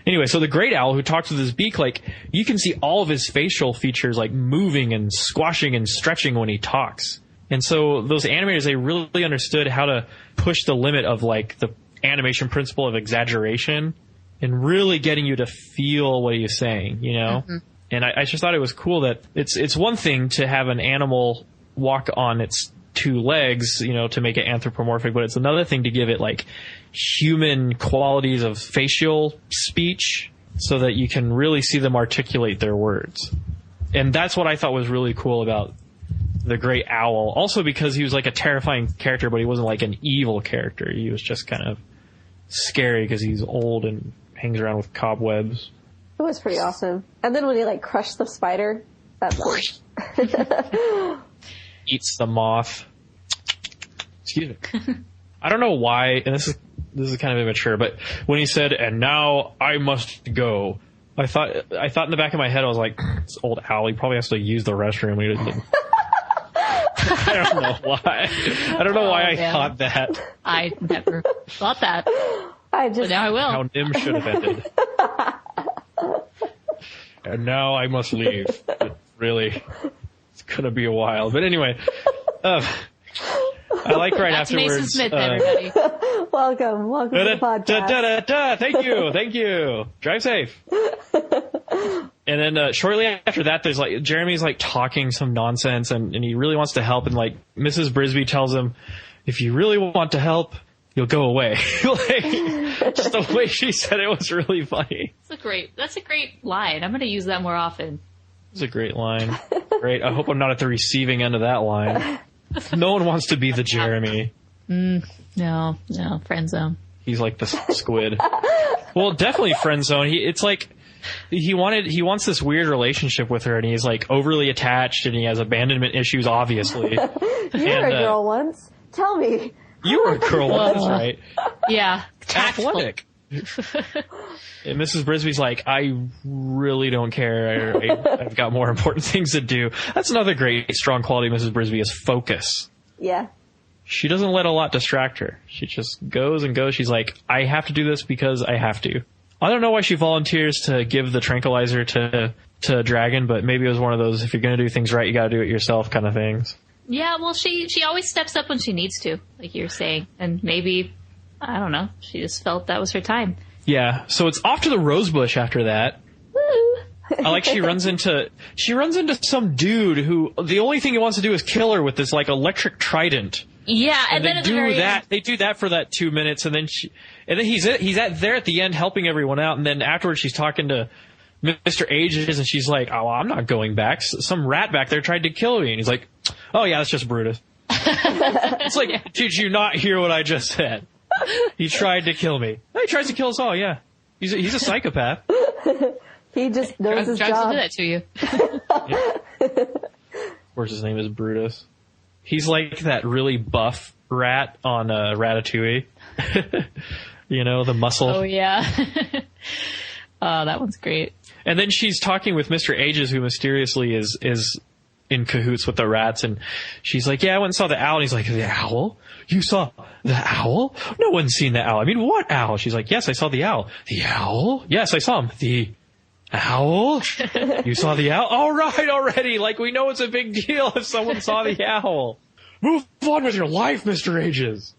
anyway, so the Great Owl who talks with his beak, you can see all of his facial features moving and squashing and stretching when he talks. And so those animators, they really understood how to push the limit of the animation principle of exaggeration and really getting you to feel what he's saying, Mm-hmm. And I just thought it was cool that it's one thing to have an animal walk on its 2 legs, to make it anthropomorphic, but it's another thing to give it human qualities of facial speech so that you can really see them articulate their words. And that's what I thought was really cool about the Great Owl. Also because he was a terrifying character, but he wasn't an evil character. He was just kind of scary because he's old and hangs around with cobwebs. It was pretty awesome. And then when he crushed the spider, that was eats the moth. Excuse me. I don't know why, and this is kind of immature, but when he said, "And now I must go," I thought in the back of my head, I was like, "This old owl, he probably has to use the restroom." I don't know why. I don't know why I thought that. I never thought that. But now I will. How NIMH should have ended. And now I must leave. It's going to be a while. But anyway, I like right That's afterwards. Mason Smith, everybody. Welcome to the podcast. Thank you. Drive safe. And then shortly after that, there's like Jeremy's like talking some nonsense, and he really wants to help, and like Mrs. Brisby tells him, if you really want to help, you'll go away. Like, just the way she said it was really funny. That's a great line. I'm going to use that more often. It's a great line. Great. I hope I'm not at the receiving end of that line. No one wants to be the Jeremy. No, friend zone. He's like the squid. Well, definitely friend zone. It's like he wants this weird relationship with her, and he's like overly attached, and he has abandonment issues, obviously. You were a girl once. Tell me. You were a girl once, right? Yeah. Athletic. And Mrs. Brisby's like, I really don't care. I've got more important things to do. That's another great, strong quality of Mrs. Brisby is focus. Yeah. She doesn't let a lot distract her. She just goes and goes. She's like, I have to do this because I have to. I don't know why she volunteers to give the tranquilizer to Dragon, but maybe it was one of those, if you're going to do things right, you got to do it yourself kind of things. Yeah, well, she always steps up when she needs to, like you're saying. And maybe, I don't know, she just felt that was her time. Yeah, so it's off to the rosebush after that. Woo! I like she runs into some dude who the only thing he wants to do is kill her with this like electric trident. Yeah, and then they do that for that 2 minutes, and then he's there at the end helping everyone out, and then afterwards she's talking to Mr. Ages, and she's like, "Oh, I'm not going back. Some rat back there tried to kill me," and he's like, "Oh yeah, that's just Brutus." It's like, did you not hear what I just said? He tried to kill me. He tries to kill us all. Yeah, he's a psychopath. He just knows his job. To do that to you. Of course, his name is Brutus. He's like that really buff rat on Ratatouille. You know, the muscle. Oh, yeah. Oh, that one's great. And then she's talking with Mr. Ages, who mysteriously is in cahoots with the rats, and she's like, yeah, I went and saw the owl. And he's like, the owl? You saw the owl? No one's seen the owl. I mean, what owl? She's like, yes, I saw the owl. The owl? Yes, I saw him. The owl? You saw the owl? All right, already. Like, we know it's a big deal if someone saw the owl. Move on with your life, Mr. Ages.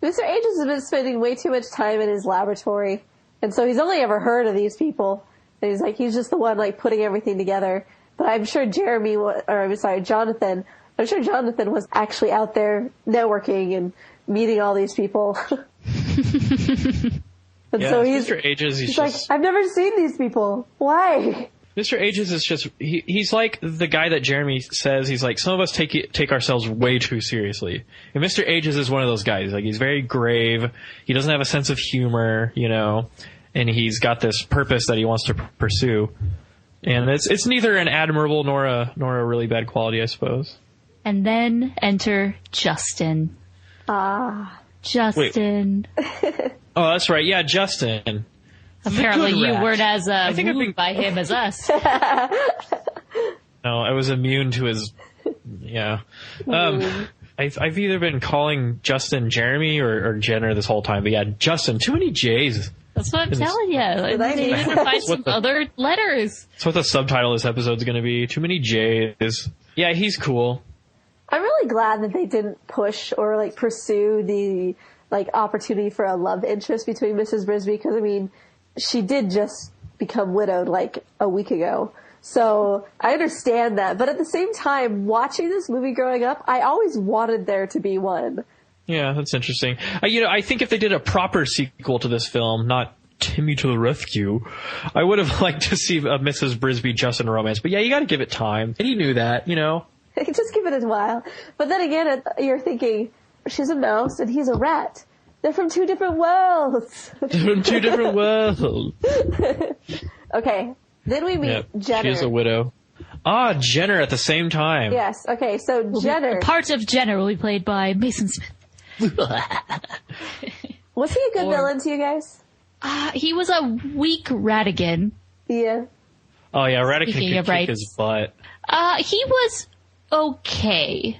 Mr. Ages has been spending way too much time in his laboratory, and so he's only ever heard of these people. And he's just the one, like, putting everything together. But I'm sure Jonathan, I'm sure Jonathan was actually out there networking and meeting all these people. And so Mr. Ages, he's like, I've never seen these people. Why? Mr. Ages is just, he's like the guy that Jeremy says, he's like, some of us take ourselves way too seriously. And Mr. Ages is one of those guys. Like, he's very grave. He doesn't have a sense of humor, you know, and he's got this purpose that he wants to pursue. And it's neither an admirable nor a really bad quality, I suppose. And then enter Justin. Justin. Oh, that's right. Yeah, Justin. Apparently you weren't as moved by him as us. No, I was immune to his... Yeah. I've either been calling Justin Jeremy or Jenner this whole time, but yeah, Justin. Too many J's. That's what I'm telling you. They need to find some other letters. That's what the subtitle of this episode is going to be. Too many J's. Yeah, he's cool. I'm really glad that they didn't push or like pursue the like opportunity for a love interest between Mrs. Brisby, because I mean, she did just become widowed like a week ago. So I understand that, but at the same time, watching this movie growing up, I always wanted there to be one. Yeah, that's interesting. I think if they did a proper sequel to this film, not Timmy to the Rescue, I would have liked to see a Mrs. Brisby Justin romance. But yeah, you got to give it time, and he knew that, you know. Just give it a while. But then again, you're thinking, she's a mouse and he's a rat. They're from two different worlds. They're from two different worlds. Okay, then we meet Jenner. She is a widow. Jenner at the same time. Yes, okay, so Jenner. Parts of Jenner will be played by Mason Smith. Was he a good villain to you guys? He was a weak Ratigan. Yeah. Oh yeah, Ratigan could kick his butt. He was okay,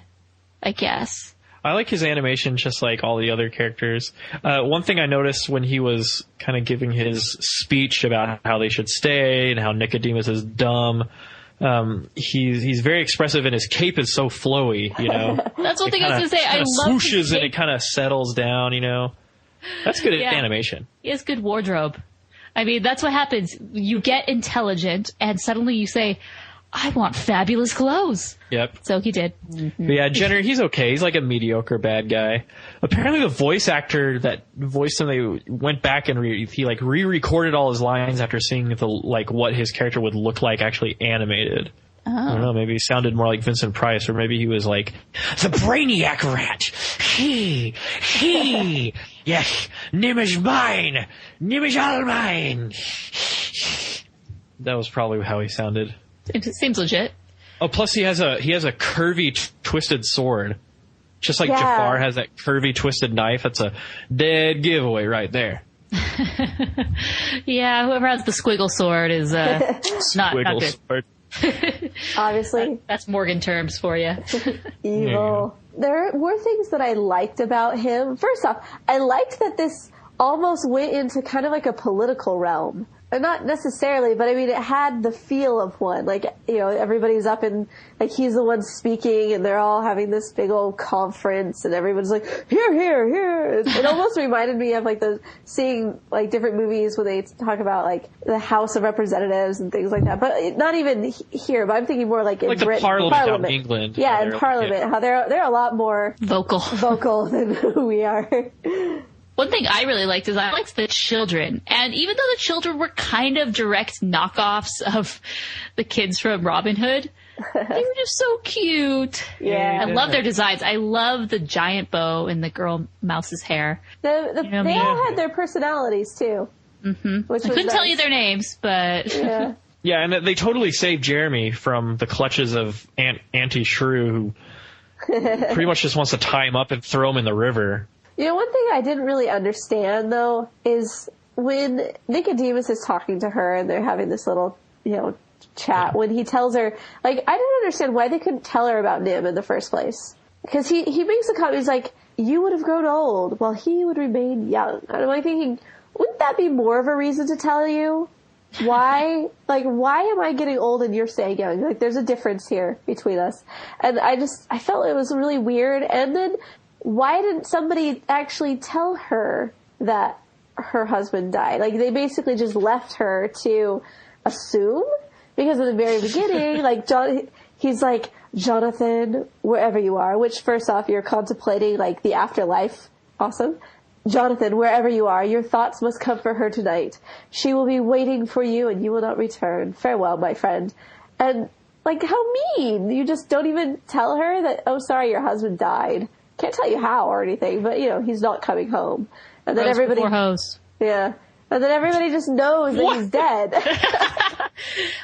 I guess. I like his animation just like all the other characters. One thing I noticed when he was kind of giving his speech about how they should stay and how Nicodemus is dumb, He's very expressive, and his cape is so flowy, you know. That's one thing I was going to say. I love his swooshes cape. and it kind of settles down, you know. That's good animation. He has good wardrobe. I mean, that's what happens. You get intelligent, and suddenly you say, I want fabulous clothes. Yep. So he did. Mm-hmm. But yeah, Jenner, he's okay. He's like a mediocre bad guy. Apparently the voice actor that voiced him, they went back and he re-recorded all his lines after seeing what his character would look like actually animated. Oh. I don't know, maybe he sounded more like Vincent Price, or maybe he was like, the Brainiac Rat! He! Yes! NIMH mine! NIMH all mine! That was probably how he sounded. It seems legit. Oh, plus he has a curvy, twisted sword. Just like Jafar has that curvy, twisted knife. That's a dead giveaway right there. Yeah, whoever has the squiggle sword is not good. Sword. Obviously. That's Morgan terms for you. Evil. There were things that I liked about him. First off, I liked that this almost went into kind of like a political realm. Not necessarily, but I mean, it had the feel of one. Like, you know, everybody's up and, like, he's the one speaking, and they're all having this big old conference, and everyone's like, here. It almost reminded me of, like, seeing, like, different movies when they talk about, like, the House of Representatives and things like that. But not even here, but I'm thinking more like in like Britain. The Parliament out in England. Yeah, in Parliament. How they're a lot more vocal than who we are. One thing I really liked is I liked the children. And even though the children were kind of direct knockoffs of the kids from Robin Hood, they were just so cute. Yeah. I love their designs. I love the giant bow in the girl mouse's hair. They all had their personalities, too. Mm-hmm. I couldn't tell you their names, but... Yeah. Yeah, and they totally saved Jeremy from the clutches of Auntie Shrew, who pretty much just wants to tie him up and throw him in the river. You know, one thing I didn't really understand, though, is when Nicodemus is talking to her and they're having this little, you know, chat, when he tells her, like, I didn't understand why they couldn't tell her about Nim in the first place. Because he makes a comment, he's like, you would have grown old while he would remain young. And I'm like thinking, wouldn't that be more of a reason to tell you? Why am I getting old and you're staying young? Like, there's a difference here between us. And I felt it was really weird. And then, why didn't somebody actually tell her that her husband died? Like, they basically just left her to assume, because in the very beginning, like, he's like, Jonathan, wherever you are, which first off, you're contemplating, like, the afterlife. Awesome. Jonathan, wherever you are, your thoughts must comfort her tonight. She will be waiting for you and you will not return. Farewell, my friend. And, like, how mean. You just don't even tell her that, oh, sorry, your husband died. Can't tell you how or anything, but, you know, he's not coming home. And then everybody... Yeah. And then everybody just knows that he's dead.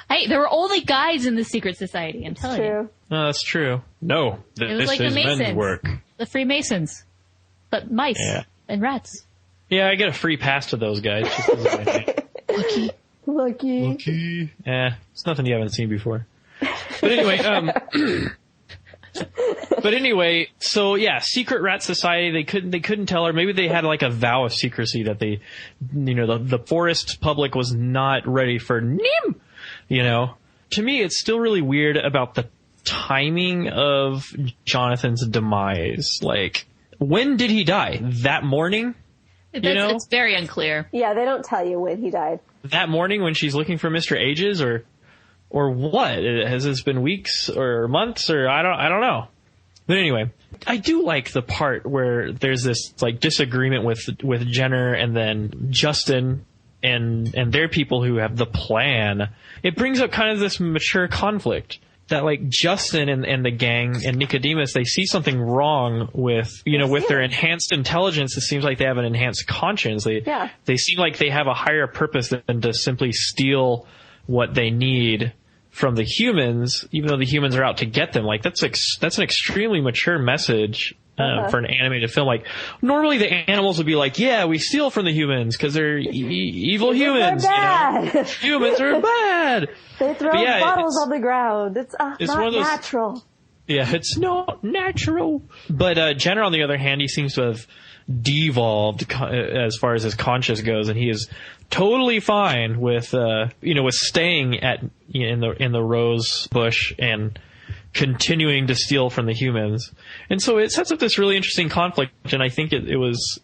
Hey, there were only guys in the secret society, I'm telling you. No, that's true. No, this like is the Masons, men's work. The Freemasons. But mice and rats. Yeah, I get a free pass to those guys. Just 'cause of my name. Lucky. Yeah, it's nothing you haven't seen before. But anyway, so yeah, Secret Rat Society, they couldn't tell her. Maybe they had like a vow of secrecy that they, you know, the forest public was not ready for NIM, you know. To me, it's still really weird about the timing of Jonathan's demise. Like, when did he die? That morning? It's very unclear. Yeah, they don't tell you when he died. That morning when she's looking for Mr. Ages, or what? Has this been weeks or months, or I don't know. But anyway, I do like the part where there's this like disagreement with Jenner and then Justin and their people who have the plan. It brings up kind of this mature conflict that like Justin and the gang and Nicodemus, they see something wrong with, you know, with their enhanced intelligence. It seems like they have an enhanced conscience. They seem like they have a higher purpose than to simply steal what they need from the humans, even though the humans are out to get them. Like, that's an extremely mature message for an animated film. Like, normally the animals would be like, yeah, we steal from the humans because they're evil humans. Are bad. You know? Humans are bad. They throw bottles on the ground. It's not natural. Yeah, it's not natural. But Jenner, on the other hand, he seems to have devolved as far as his conscience goes, and he is totally fine with with staying in the rose bush and continuing to steal from the humans. And so it sets up this really interesting conflict, and I think it was,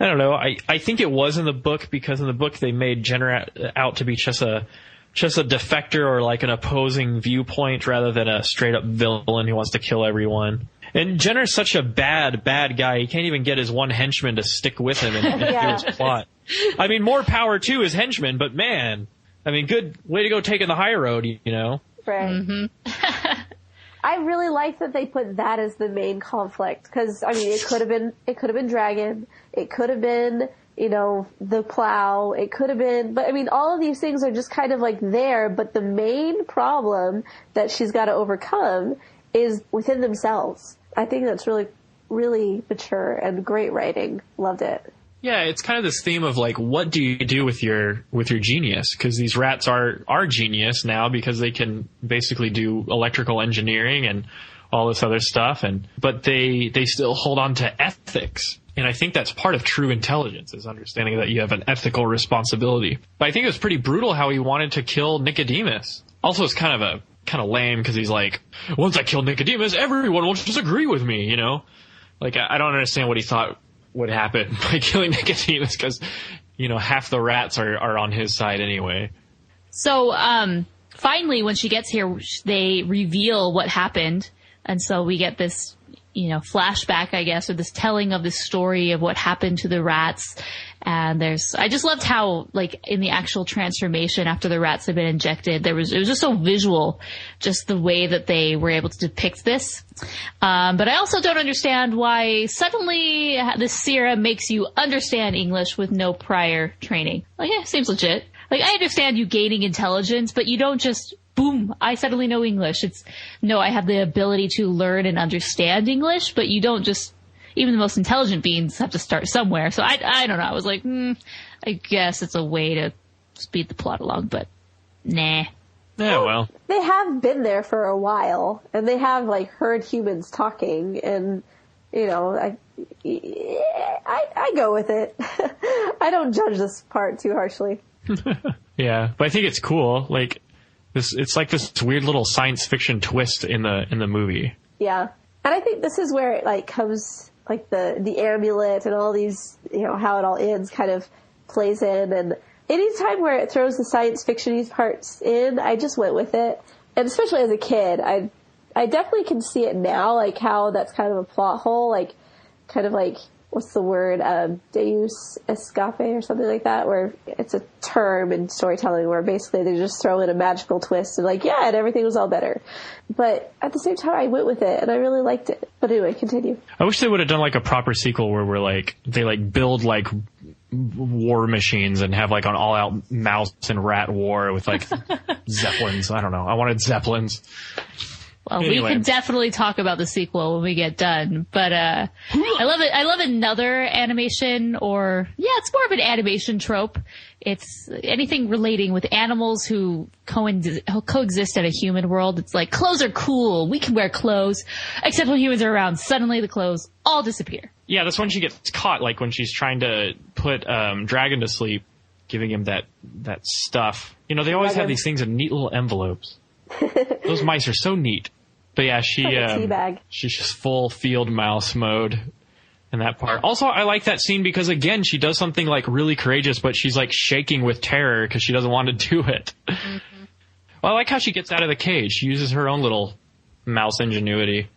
I don't know, I think it was in the book, because in the book they made Jenner out to be just a defector or like an opposing viewpoint rather than a straight up villain who wants to kill everyone. And Jenner's such a bad guy. He can't even get his one henchman to stick with him and do his plot. I mean, more power to his henchman, but man, I mean, good way to go taking the high road, you know? Right. Mm-hmm. I really like that they put that as the main conflict, because, I mean, it could have been Dragon. It could have been, the plow. It could have been, but I mean, all of these things are just kind of like there, but the main problem that she's got to overcome is within themselves. I think that's really, really mature and great writing. Loved it. Yeah, it's kind of this theme of like, what do you do with your genius? Because these rats are genius now because they can basically do electrical engineering and all this other stuff, but they still hold on to ethics. And I think that's part of true intelligence, is understanding that you have an ethical responsibility. But I think it was pretty brutal how he wanted to kill Nicodemus. Also, it's kind of lame, because he's like, once I kill Nicodemus, everyone will just agree with me, you know? Like, I don't understand what he thought would happen by killing Nicodemus, because, half the rats are on his side anyway. So, finally, when she gets here, they reveal what happened. And so we get this, flashback, I guess, or this telling of the story of what happened to the rats. And I just loved how, like, in the actual transformation after the rats had been injected, it was just so visual, just the way that they were able to depict this. But I also don't understand why suddenly this serum makes you understand English with no prior training. Like, yeah, seems legit. Like, I understand you gaining intelligence, but you don't just, boom, I suddenly know English. I have the ability to learn and understand English, but you don't just, even the most intelligent beings have to start somewhere. So I don't know. I was like, I guess it's a way to speed the plot along, but nah. Yeah, well. They have been there for a while, and they have, like, heard humans talking, and, I go with it. I don't judge this part too harshly. Yeah, but I think it's cool. Like, it's like this weird little science fiction twist in the movie. Yeah. And I think this is where it, like, comes, like, the amulet and all these, how it all ends kind of plays in. And any time where it throws the science fiction-y parts in, I just went with it. And especially as a kid, I definitely can see it now, like, how that's kind of a plot hole, like, kind of like, what's the word, deus escape or something like that, where it's a term in storytelling where basically they just throw in a magical twist and like, yeah, and everything was all better. But at the same time, I went with it and I really liked it. But anyway, continue. I wish they would have done like a proper sequel where they build like war machines and have like an all-out mouse and rat war with like zeppelins. I don't know. I wanted zeppelins. Well, anyway. We can definitely talk about the sequel when we get done, but I love it. I love another animation, it's more of an animation trope. It's anything relating with animals who coexist in a human world. It's like, clothes are cool. We can wear clothes, except when humans are around, suddenly the clothes all disappear. Yeah, that's when she gets caught, like when she's trying to put Dragon to sleep, giving him that stuff. They always have these things in neat little envelopes. Those mice are so neat. But yeah, she's just full field mouse mode in that part. Also, I like that scene because, again, she does something like really courageous, but she's like shaking with terror because she doesn't want to do it. Mm-hmm. Well, I like how she gets out of the cage. She uses her own little mouse ingenuity.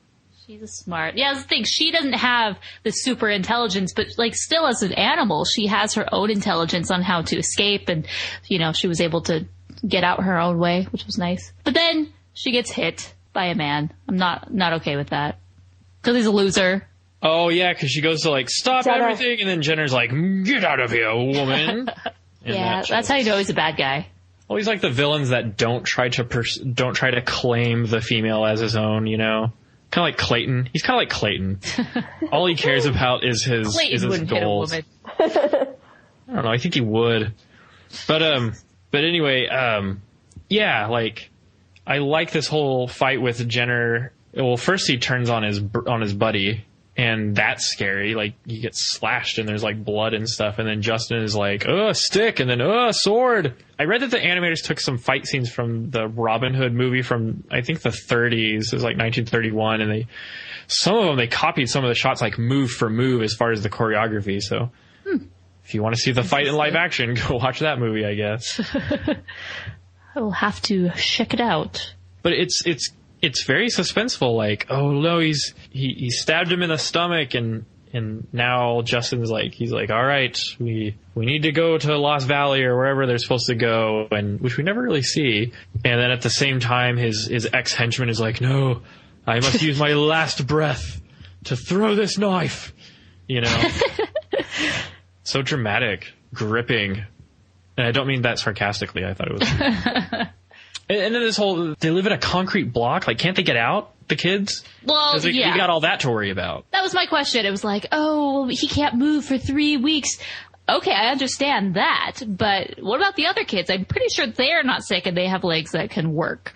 She's smart. Yeah, that's the thing. She doesn't have the super intelligence, but like still as an animal, she has her own intelligence on how to escape, and she was able to get out her own way, which was nice. But then she gets hit by a man. I'm not okay with that. Because he's a loser. Oh, yeah, because she goes to, like, stop everything, and then Jenner's like, get out of here, woman. Yeah, that's how you know he's a bad guy. Well, he's like the villains that don't try to claim the female as his own, Kind of like Clayton. He's kind of like Clayton. All he cares about is his goals. Hit a woman. I don't know, I think he would. But anyway, yeah, like, I like this whole fight with Jenner Well, first he turns on his buddy, and that's scary. Like, he gets slashed and there's like blood and stuff. And then Justin is like, oh, a stick, and then a sword. I read that the animators took some fight scenes from the Robin Hood movie from, I think, the 30s. It was like 1931, and some of them they copied some of the shots like move for move as far as the choreography. So if you want to see the fight in live action, go watch that movie, I guess. I will have to check it out. But it's very suspenseful. Like, oh no, he stabbed him in the stomach, and now Justin's like, he's like, all right, we need to go to Lost Valley or wherever they're supposed to go, and which we never really see. And then at the same time, his ex henchman is like, no, I must use my last breath to throw this knife. You know, so dramatic, gripping, and I don't mean that sarcastically. I thought it was. And then this whole, they live in a concrete block. Like, can't they get out, the kids? Well, yeah. You got all that to worry about. That was my question. It was like, oh, he can't move for 3 weeks. Okay, I understand that. But what about the other kids? I'm pretty sure they're not sick and they have legs that can work.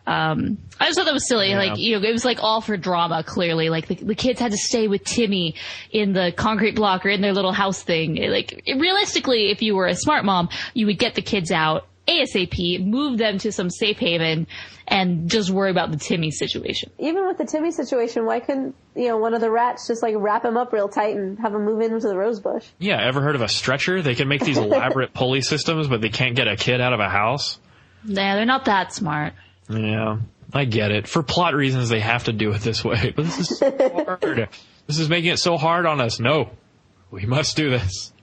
I just thought that was silly. Yeah. Like, it was like all for drama, clearly. Like, the kids had to stay with Timmy in the concrete block or in their little house thing. Like, realistically, if you were a smart mom, you would get the kids out ASAP, move them to some safe haven, and just worry about the Timmy situation. Even with the Timmy situation, why couldn't, one of the rats just like wrap him up real tight and have him move into the rose bush? Yeah, ever heard of a stretcher? They can make these elaborate pulley systems, but they can't get a kid out of a house. Yeah, they're not that smart. Yeah, I get it. For plot reasons, they have to do it this way. But this is so hard. This is making it so hard on us. No, we must do this.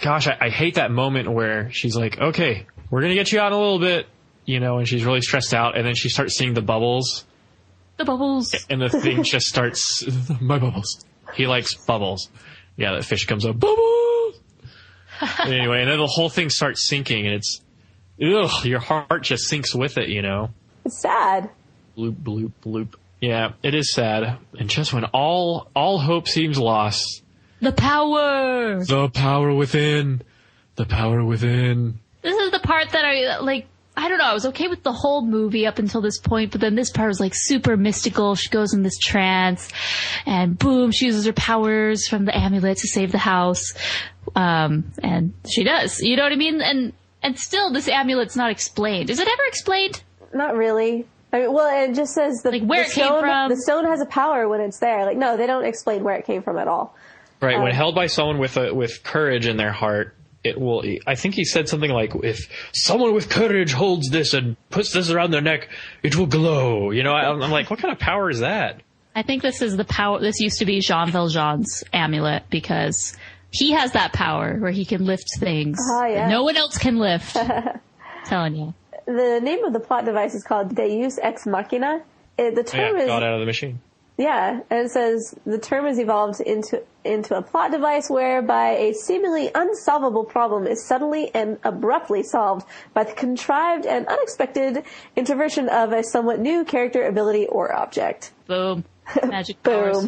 Gosh, I hate that moment where she's like, okay, we're going to get you out in a little bit, and she's really stressed out, and then she starts seeing the bubbles. The bubbles. And the thing just starts, my bubbles. He likes bubbles. Yeah, that fish comes up, bubbles! Anyway, and then the whole thing starts sinking, and it's, your heart just sinks with it, It's sad. Bloop, bloop, bloop. Yeah, it is sad. And just when all hope seems lost. The power! The power within. The power within. This is the part that I don't know, I was okay with the whole movie up until this point, but then this part was like super mystical. She goes in this trance, and boom, she uses her powers from the amulet to save the house. And she does. You know what I mean? And still, this amulet's not explained. Is it ever explained? Not really. I mean, well, it just says where it came from. The stone has a power when it's there. Like, no, they don't explain where it came from at all. Right, when held by someone with courage in their heart, it will. I think he said something like, "If someone with courage holds this and puts this around their neck, it will glow." I'm like, what kind of power is that? I think this is the power. This used to be Jean Valjean's amulet because he has that power where he can lift things that no one else can lift. Telling you. The name of the plot device is called Deus Ex Machina. The term is God out of the machine. Yeah, and it says the term is evolved into a plot device whereby a seemingly unsolvable problem is suddenly and abruptly solved by the contrived and unexpected intervention of a somewhat new character, ability, or object. Boom. Magic powers.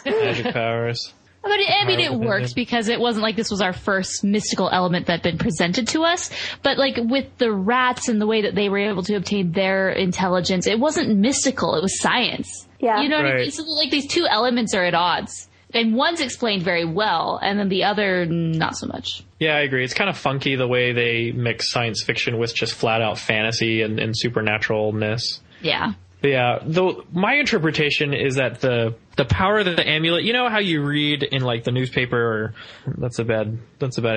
Magic powers. But it worked because it wasn't like this was our first mystical element that had been presented to us. But like with the rats and the way that they were able to obtain their intelligence, it wasn't mystical. It was science. Yeah. You know what I mean? So like these two elements are at odds. And one's explained very well, and then the other, not so much. Yeah, I agree. It's kind of funky the way they mix science fiction with just flat out fantasy and supernaturalness. Yeah. Yeah, though my interpretation is that the power of the amulet, you know how you read in like the newspaper, or that's a bad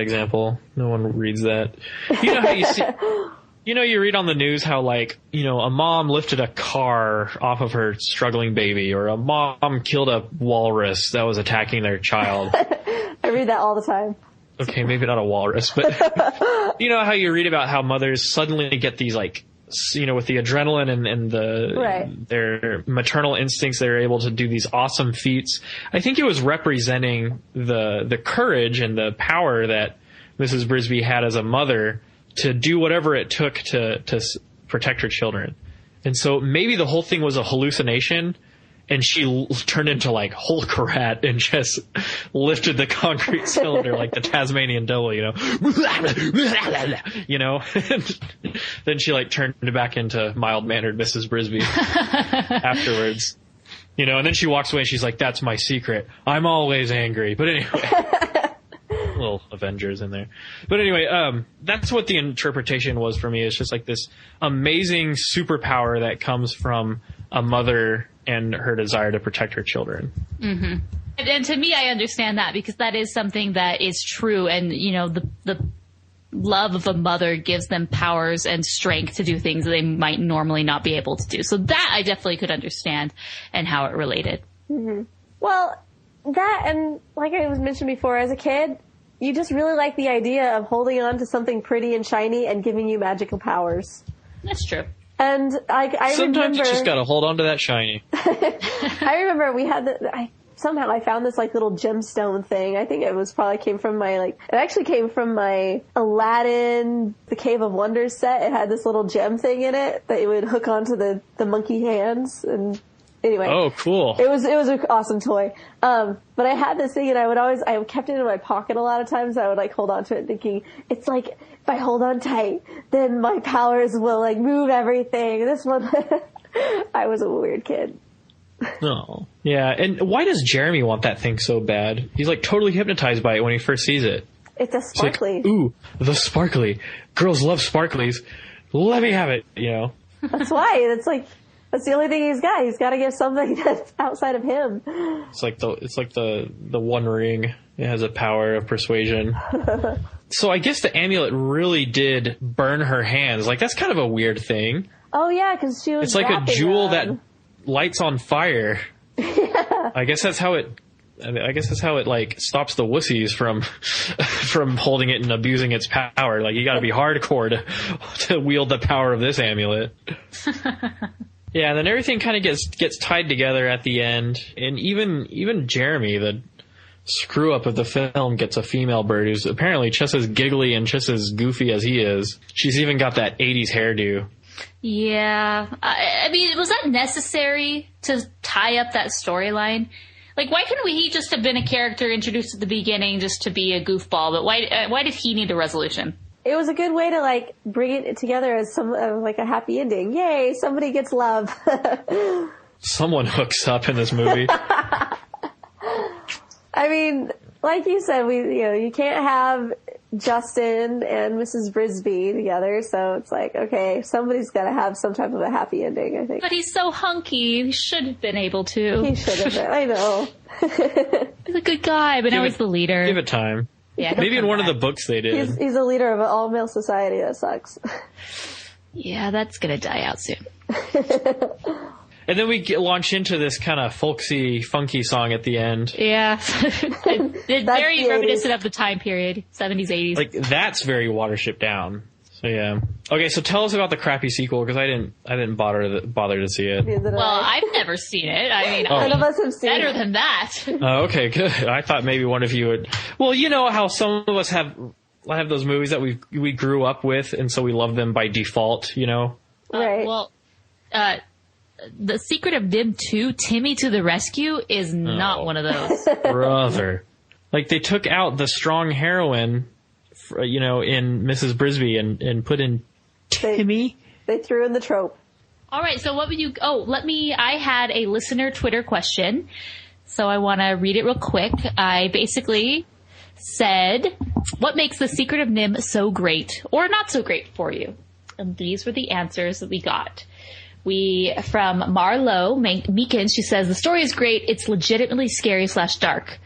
example. No one reads that. You know how you see, you read on the news how like, a mom lifted a car off of her struggling baby, or a mom killed a walrus that was attacking their child. I read that all the time. Okay, maybe not a walrus, but you know how you read about how mothers suddenly get these like, with the adrenaline and their maternal instincts, they're able to do these awesome feats. I think it was representing the courage and the power that Mrs. Brisby had as a mother to do whatever it took to protect her children. And so maybe the whole thing was a hallucination, and she turned into like Hulk rat and just lifted the concrete cylinder like the Tasmanian devil, you know. You know, and then she like turned back into mild-mannered Mrs. Brisby afterwards. You know, and then she walks away and she's like, that's my secret. I'm always angry. But anyway, little Avengers in there. But anyway, that's what the interpretation was for me. It's just like this amazing superpower that comes from a mother and her desire to protect her children. Mm-hmm. And to me, I understand that because that is something that is true. And, you know, the love of a mother gives them powers and strength to do things that they might normally not be able to do. So that I definitely could understand and how it related. Mm-hmm. Well, that, and like I was mentioned before, as a kid, you just really like the idea of holding on to something pretty and shiny and giving you magical powers. That's true. And I sometimes remember, you just gotta hold on to that shiny. I remember we had somehow I found this like little gemstone thing. I think it actually came from my Aladdin, the Cave of Wonders set. It had this little gem thing in it that you would hook onto the monkey hands. And anyway. Oh, cool. It was an awesome toy. But I had this thing and I kept it in my pocket a lot of times. I would like hold on to it thinking, it's like, if I hold on tight, then my powers will like move everything. This one, I was a weird kid. Oh. Yeah, and why does Jeremy want that thing so bad? He's like totally hypnotized by it when he first sees it. It's a sparkly. It's like, ooh, the sparkly. Girls love sparklies. Let me have it, you know. That's why. That's the only thing he's got. He's got to get something that's outside of him. It's like the One Ring. It has a power of persuasion. So I guess the amulet really did burn her hands. Like that's kind of a weird thing. Oh yeah, because she was. It's like a jewel that lights on fire. Yeah. I guess that's how it like stops the wussies from holding it and abusing its power. Like you got to be hardcore to wield the power of this amulet. Yeah, and then everything kind of gets tied together at the end, and even Jeremy, the screw up of the film, gets a female bird who's apparently just as giggly and just as goofy as he is. She's even got that 80s hairdo. Yeah. I mean, was that necessary to tie up that storyline? Like, why couldn't he just have been a character introduced at the beginning just to be a goofball? But why did he need a resolution? It was a good way to, like, bring it together as like a happy ending. Yay, somebody gets love. Someone hooks up in this movie. I mean, like you said, you can't have Justin and Mrs. Brisby together, so it's like, okay, somebody's got to have some type of a happy ending, I think. But he's so hunky, he should have been able to. He should have been, I know. He's a good guy, but now he's the leader. Give it time. Yeah, maybe in one of the books they did. He's a leader of an all-male society. That sucks. Yeah, that's gonna die out soon. And then we launch into this kind of folksy, funky song at the end. Yeah. It's very reminiscent of the time period, 70s, 80s. Like, that's very Watership Down. So, yeah. Okay, so tell us about the crappy sequel, because I didn't bother to see it. Well, I've never seen it. I mean, none of us have seen better it. than that. Okay, good. I thought maybe one of you would. Well, you know how some of us have those movies that we grew up with, and so we love them by default, you know? Right. The Secret of NIMH 2, Timmy to the Rescue, is not one of those. Brother. Like, they took out the strong heroine, you know, in Mrs. Brisby and put in Timmy. They threw in the trope. All right, so what would you... I had a listener Twitter question, so I want to read it real quick. I basically said, what makes The Secret of NIMH so great or not so great for you? And these were the answers that we got. From Marlo Meekins, she says, the story is great. It's legitimately scary / dark.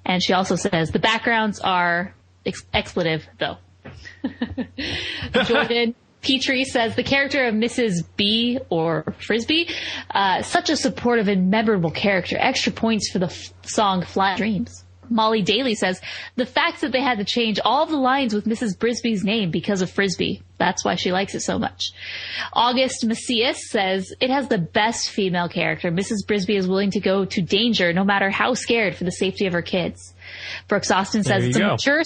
And she also says, the backgrounds are expletive, though. Jordan Petrie says, the character of Mrs. B or Frisbee, such a supportive and memorable character. Extra points for the song Fly Dreams. Molly Daly says, the fact that they had to change all the lines with Mrs. Brisby's name because of Frisbee. That's why she likes it so much. August Macias says, it has the best female character. Mrs. Brisby is willing to go to danger no matter how scared for the safety of her kids. Brooks Austin says, it's a mature...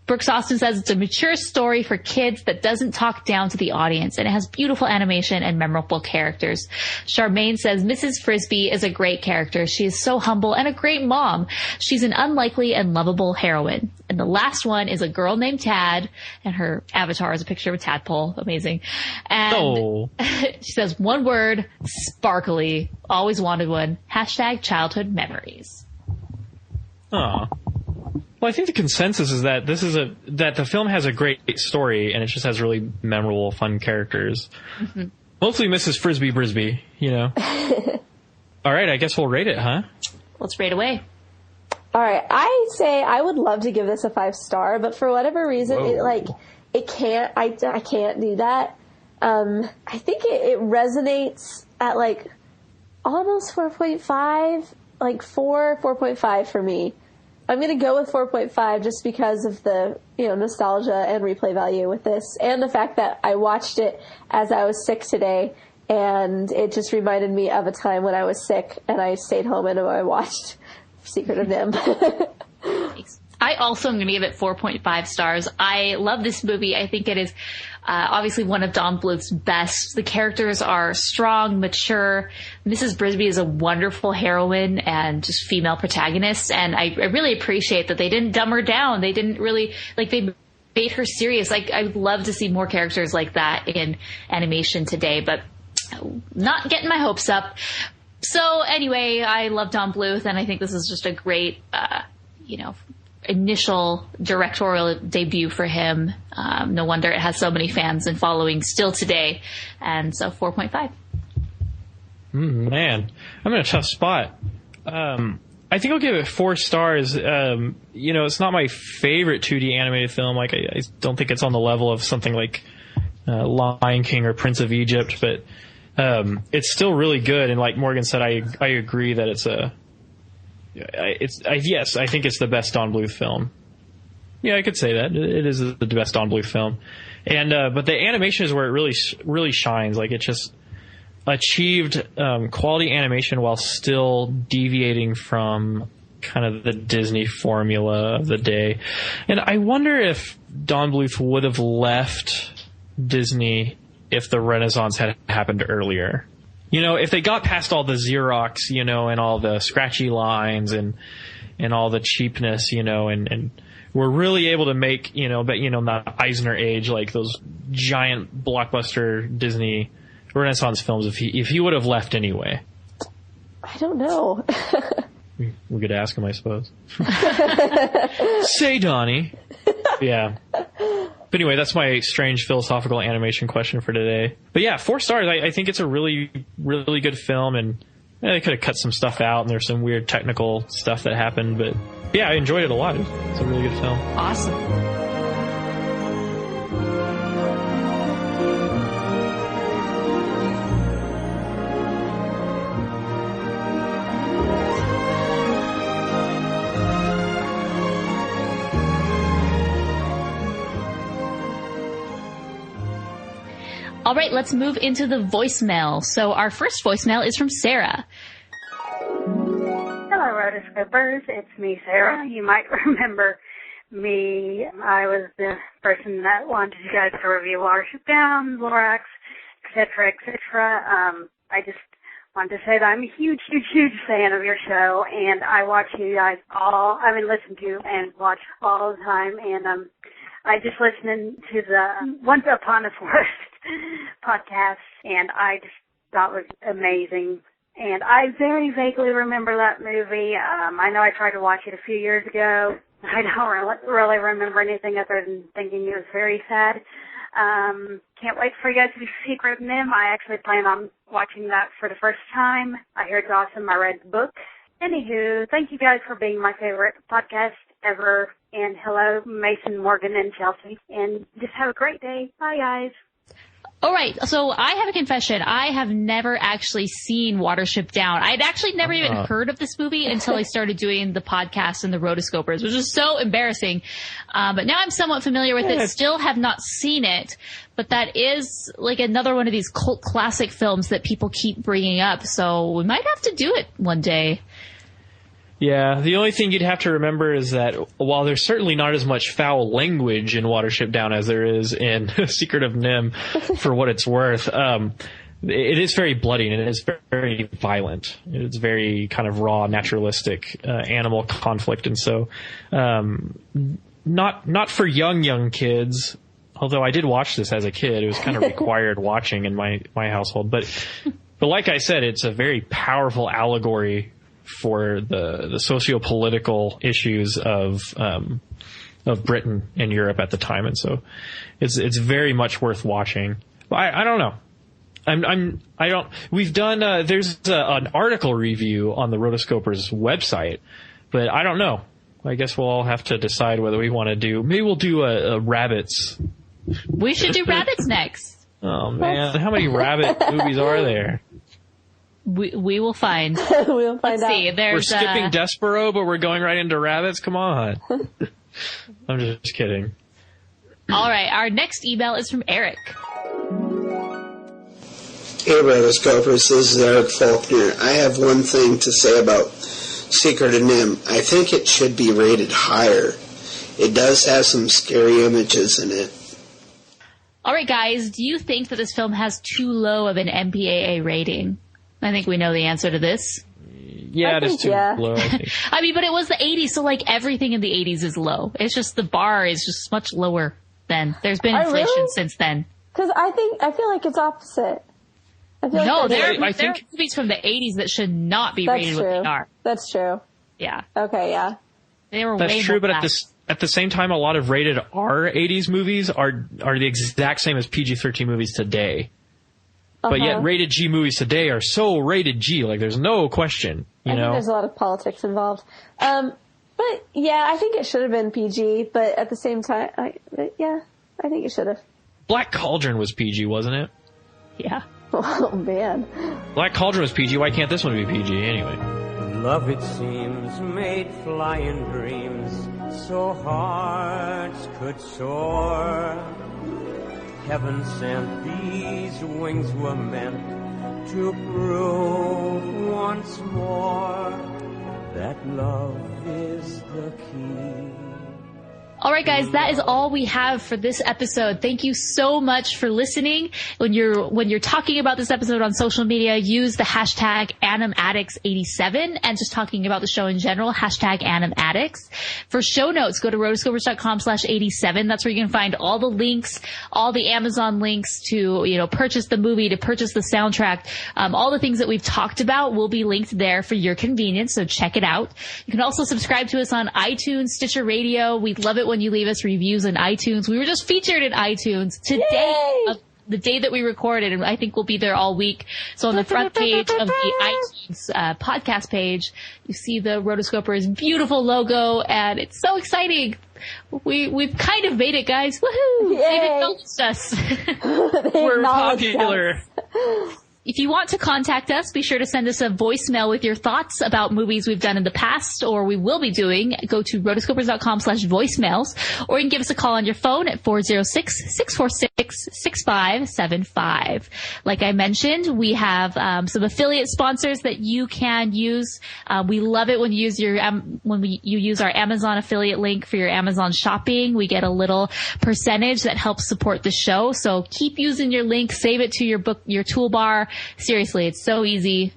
Brooks Austin says it's a mature story for kids that doesn't talk down to the audience, and it has beautiful animation and memorable characters. Charmaine says Mrs. Frisbee is a great character. She is so humble and a great mom. She's an unlikely and lovable heroine. And the last one is a girl named Tad, and her avatar is a picture of a tadpole. Amazing. And she says one word, sparkly. Always wanted one. # childhood memories. Aw. Well, I think the consensus is that that the film has a great story, and it just has really memorable, fun characters. Mm-hmm. Mostly Mrs. Frisbee Brisbee, you know. All right, I guess we'll rate it, huh? Let's rate away. All right, I say I would love to give this a 5-star, but for whatever reason, I can't do that. I think it resonates at like almost 4.5, like 4.5 for me. I'm going to go with 4.5 just because of the, nostalgia and replay value with this, and the fact that I watched it as I was sick today, and it just reminded me of a time when I was sick and I stayed home and I watched Secret of NIMH. I also am going to give it 4.5 stars. I love this movie. I think it is obviously one of Don Bluth's best. The characters are strong, mature. Mrs. Brisbee is a wonderful heroine and just female protagonist. And I really appreciate that they didn't dumb her down. They didn't really, they made her serious. I would love to see more characters like that in animation today, but not getting my hopes up. So anyway, I love Don Bluth, and I think this is just a great, initial directorial debut for him. No wonder it has so many fans and following still today. And so 4.5. Man, I'm in a tough spot. I think I'll give it 4 stars. It's not my favorite 2D animated film. I don't think it's on the level of something like Lion King or Prince of Egypt, but it's still really good. And like Morgan said, I agree that yes, I think it's the best Don Bluth film. Yeah, I could say that. It is the best Don Bluth film. And, but the animation is where it really, really shines. Like, it just achieved, quality animation while still deviating from kind of the Disney formula of the day. And I wonder if Don Bluth would have left Disney if the Renaissance had happened earlier. If they got past all the Xerox, and all the scratchy lines and all the cheapness, and were really able to make, the Eisner age, like those giant blockbuster Disney Renaissance films, if he would have left anyway. I don't know. We could ask him, I suppose. Say, Donnie. Yeah. But anyway, that's my strange philosophical animation question for today. But yeah, 4 stars. I think it's a really, really good film, and they could have cut some stuff out, and there's some weird technical stuff that happened. But yeah, I enjoyed it a lot. It's a really good film. Awesome. All right, let's move into the voicemail. So our first voicemail is from Sarah. Hello, Rotoscopers. It's me, Sarah. You might remember me. I was the person that wanted you guys to review Watership Down, Lorax, etc., etc. I just wanted to say that I'm a huge, huge, huge fan of your show, and I watch you guys listen to and watch all the time, and I just listened to the Once Upon a Forest podcast, and I just thought it was amazing. And I very vaguely remember that movie. I know I tried to watch it a few years ago. I don't really remember anything other than thinking it was very sad. Can't wait for you guys to see Secret of NIMH. I actually plan on watching that for the first time. I hear it's awesome. I read the book. Anywho, thank you guys for being my favorite podcast ever. And hello, Mason, Morgan, and Chelsea. And just have a great day. Bye, guys. All right, so I have a confession. I have never actually seen Watership Down. I'd actually never even heard of this movie until I started doing the podcast and the Rotoscopers, which is so embarrassing. But now I'm somewhat familiar with it. Still have not seen it, but that is like another one of these cult classic films that people keep bringing up. So we might have to do it one day. Yeah, the only thing you'd have to remember is that while there's certainly not as much foul language in Watership Down as there is in Secret of NIMH, for what it's worth, it is very bloody and it is very violent. It's very kind of raw, naturalistic animal conflict, and so not for young kids. Although I did watch this as a kid, it was kind of required watching in my household. But like I said, it's a very powerful allegory for the socio-political issues of Britain and Europe at the time, and so it's very much worth watching. I don't know. We've done, there's an article review on the Rotoscopers website, but I don't know. I guess we'll all have to decide whether we want to maybe we'll do a rabbits. We should do rabbits next. Oh man, how many rabbit movies are there? We will find. We'll find out. See, we're skipping Despero, but we're going right into rabbits? Come on. I'm just kidding. All right, our next email is from Eric. Hey, Rotoscopers, this is Eric Faulkner. I have one thing to say about Secret of NIMH. I think it should be rated higher. It does have some scary images in it. All right, guys, do you think that this film has too low of an MPAA rating? I think we know the answer to this. Yeah, it is too low. I mean, but it was the 80s, so like everything in the 80s is low. It's just the bar is just much lower then. There's been inflation since then. Because I feel like it's opposite. No, there are movies from the 80s that should not be rated what they are. That's true. Yeah. Okay, yeah. They were That's way true, more but at the same time, a lot of rated R 80s movies are the exact same as PG-13 movies today. But yet rated G movies today are so rated G, like there's no question, you know? I think there's a lot of politics involved. But yeah, I think it should have been PG, but at the same time, I think it should have. Black Cauldron was PG, wasn't it? Yeah. Oh man. Black Cauldron was PG, why can't this one be PG anyway? Love, it seems, made flying dreams so hearts could soar. Heaven sent these wings were meant to prove once more that love is the key. All right, guys, that is all we have for this episode. Thank you so much for listening. When you're talking about this episode on social media, use the hashtag AnimAddicts87, and just talking about the show in general, hashtag AnimAddicts. For show notes, go to rotoscopers.com/87. That's where you can find all the links, all the Amazon links to, purchase the movie, to purchase the soundtrack. All the things that we've talked about will be linked there for your convenience, so check it out. You can also subscribe to us on iTunes, Stitcher Radio. We'd love it when you leave us reviews on iTunes. We were just featured in iTunes today, the day that we recorded, and I think we'll be there all week. So on the front page of the iTunes podcast page, you see the Rotoscopers' beautiful logo, and it's so exciting. We've kind of made it, guys. Woohoo! They've acknowledged us. We're popular. If you want to contact us, be sure to send us a voicemail with your thoughts about movies we've done in the past or we will be doing. Go to rotoscopers.com/voicemails, or you can give us a call on your phone at 406-646-6575. Like I mentioned, we have some affiliate sponsors that you can use. We love it when you use you use our Amazon affiliate link for your Amazon shopping. We get a little percentage that helps support the show. So keep using your link, save it to your toolbar. Seriously, it's so easy.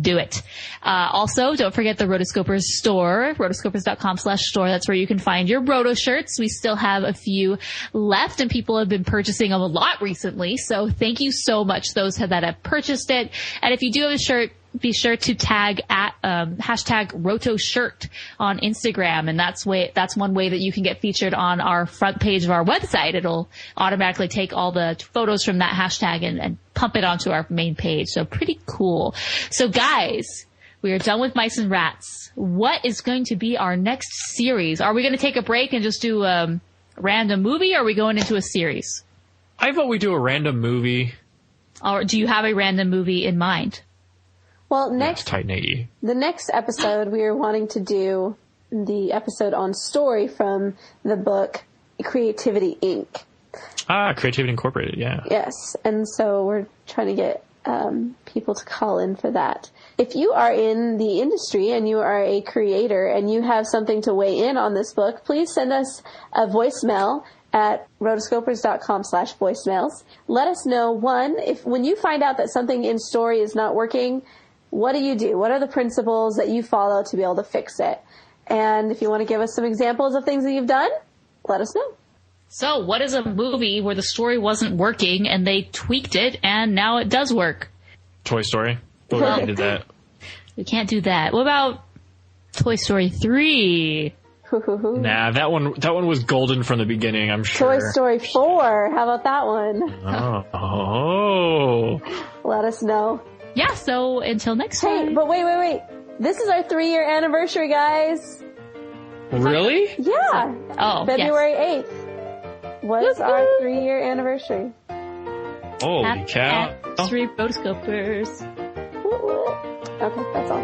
Do it. Also, don't forget the Rotoscopers store, rotoscopers.com/store. That's where you can find your Roto shirts. We still have a few left, and people have been purchasing them a lot recently. So thank you so much, those that have purchased it. And if you do have a shirt, be sure to tag at hashtag RotoShirt on Instagram, and that's one way that you can get featured on our front page of our website. It'll automatically take all the photos from that hashtag and pump it onto our main page. So pretty cool. So guys, we are done with Mice and Rats. What is going to be our next series? Are we going to take a break and just do a random movie, or are we going into a series? I vote we do a random movie. Or do you have a random movie in mind? Well, the next episode, we are wanting to do the episode on story from the book Creativity Inc. Creativity Incorporated, yeah. Yes, and so we're trying to get people to call in for that. if you are in the industry and you are a creator and you have something to weigh in on this book, please send us a voicemail at rotoscopers.com/voicemails. Let us know, one, if when you find out that something in story is not working, what do you do? What are the principles that you follow to be able to fix it? And if you want to give us some examples of things that you've done, let us know. So what is a movie where the story wasn't working and they tweaked it and now it does work? Toy Story. We already did that. We can't do that. What about Toy Story 3? Nah, that one was golden from the beginning, I'm sure. Toy Story 4. How about that one? Oh. Let us know. Yeah, so until next time. Hey, but wait. This is our 3-year anniversary, guys. Really? Yeah. Oh, February 8th was our 3-year anniversary. Holy cow. Anniversary Rotoscopers. Okay, that's all.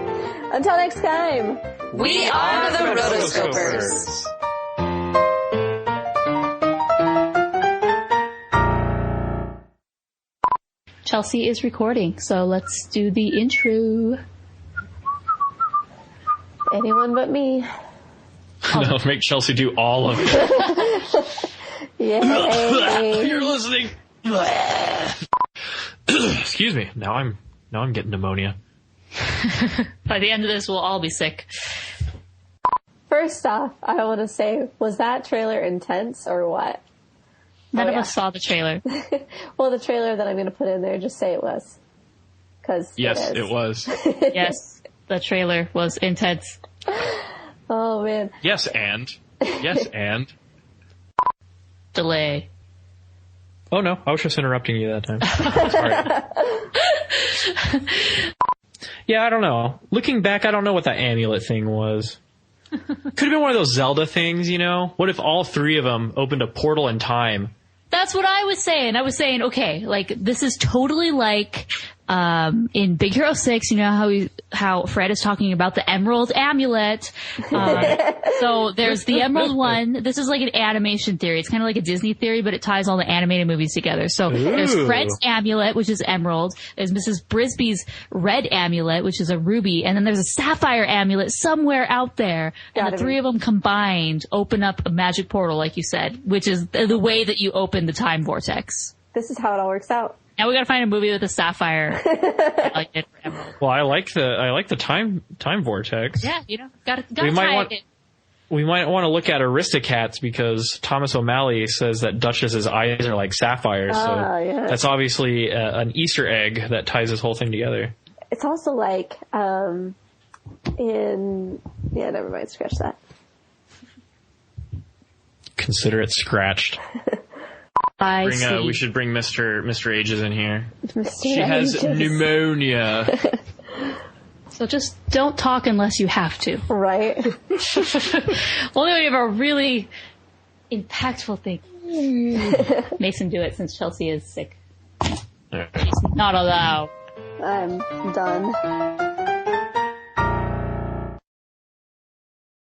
Until next time. We are the Rotoscopers. Chelsea is recording, so let's do the intro. Anyone but me. No, make Chelsea do all of it. Yay. You're listening. Excuse me. Now I'm getting pneumonia. By the end of this, we'll all be sick. First off, I want to say, was that trailer intense or what? None of us saw the trailer. Well, the trailer that I'm going to put in there, just say it was. Yes, it was. Yes, the trailer was intense. Oh, man. Yes, and. Delay. Oh, no. I was just interrupting you that time. Sorry. Yeah, I don't know. Looking back, I don't know what that amulet thing was. Could have been one of those Zelda things, you know? What if all 3 of them opened a portal in time? That's what I was saying. I was saying, okay, like, this is totally like, in Big Hero 6, you know how Fred is talking about the Emerald Amulet. So there's the Emerald one. This is like an animation theory. It's kind of like a Disney theory, but it ties all the animated movies together. So there's Fred's amulet, which is emerald. There's Mrs. Brisby's red amulet, which is a ruby. And then there's a sapphire amulet somewhere out there. And the 3 of them combined open up a magic portal, like you said, which is the way that you open the time vortex. This is how it all works out. Now we gotta find a movie with a sapphire. Like it for emerald. Well, I like the time vortex. Yeah, you know, gotta tie it. We might want to look at Aristocats because Thomas O'Malley says that Duchess's eyes are like sapphires. So that's obviously an Easter egg that ties this whole thing together. It's also like never mind, scratch that. Consider it scratched. We should bring Mr. Ages in here. She has pneumonia. So just don't talk unless you have to. Right. Only when you have a really impactful thing. Mason, do it since Chelsea is sick. She's not allowed. I'm done.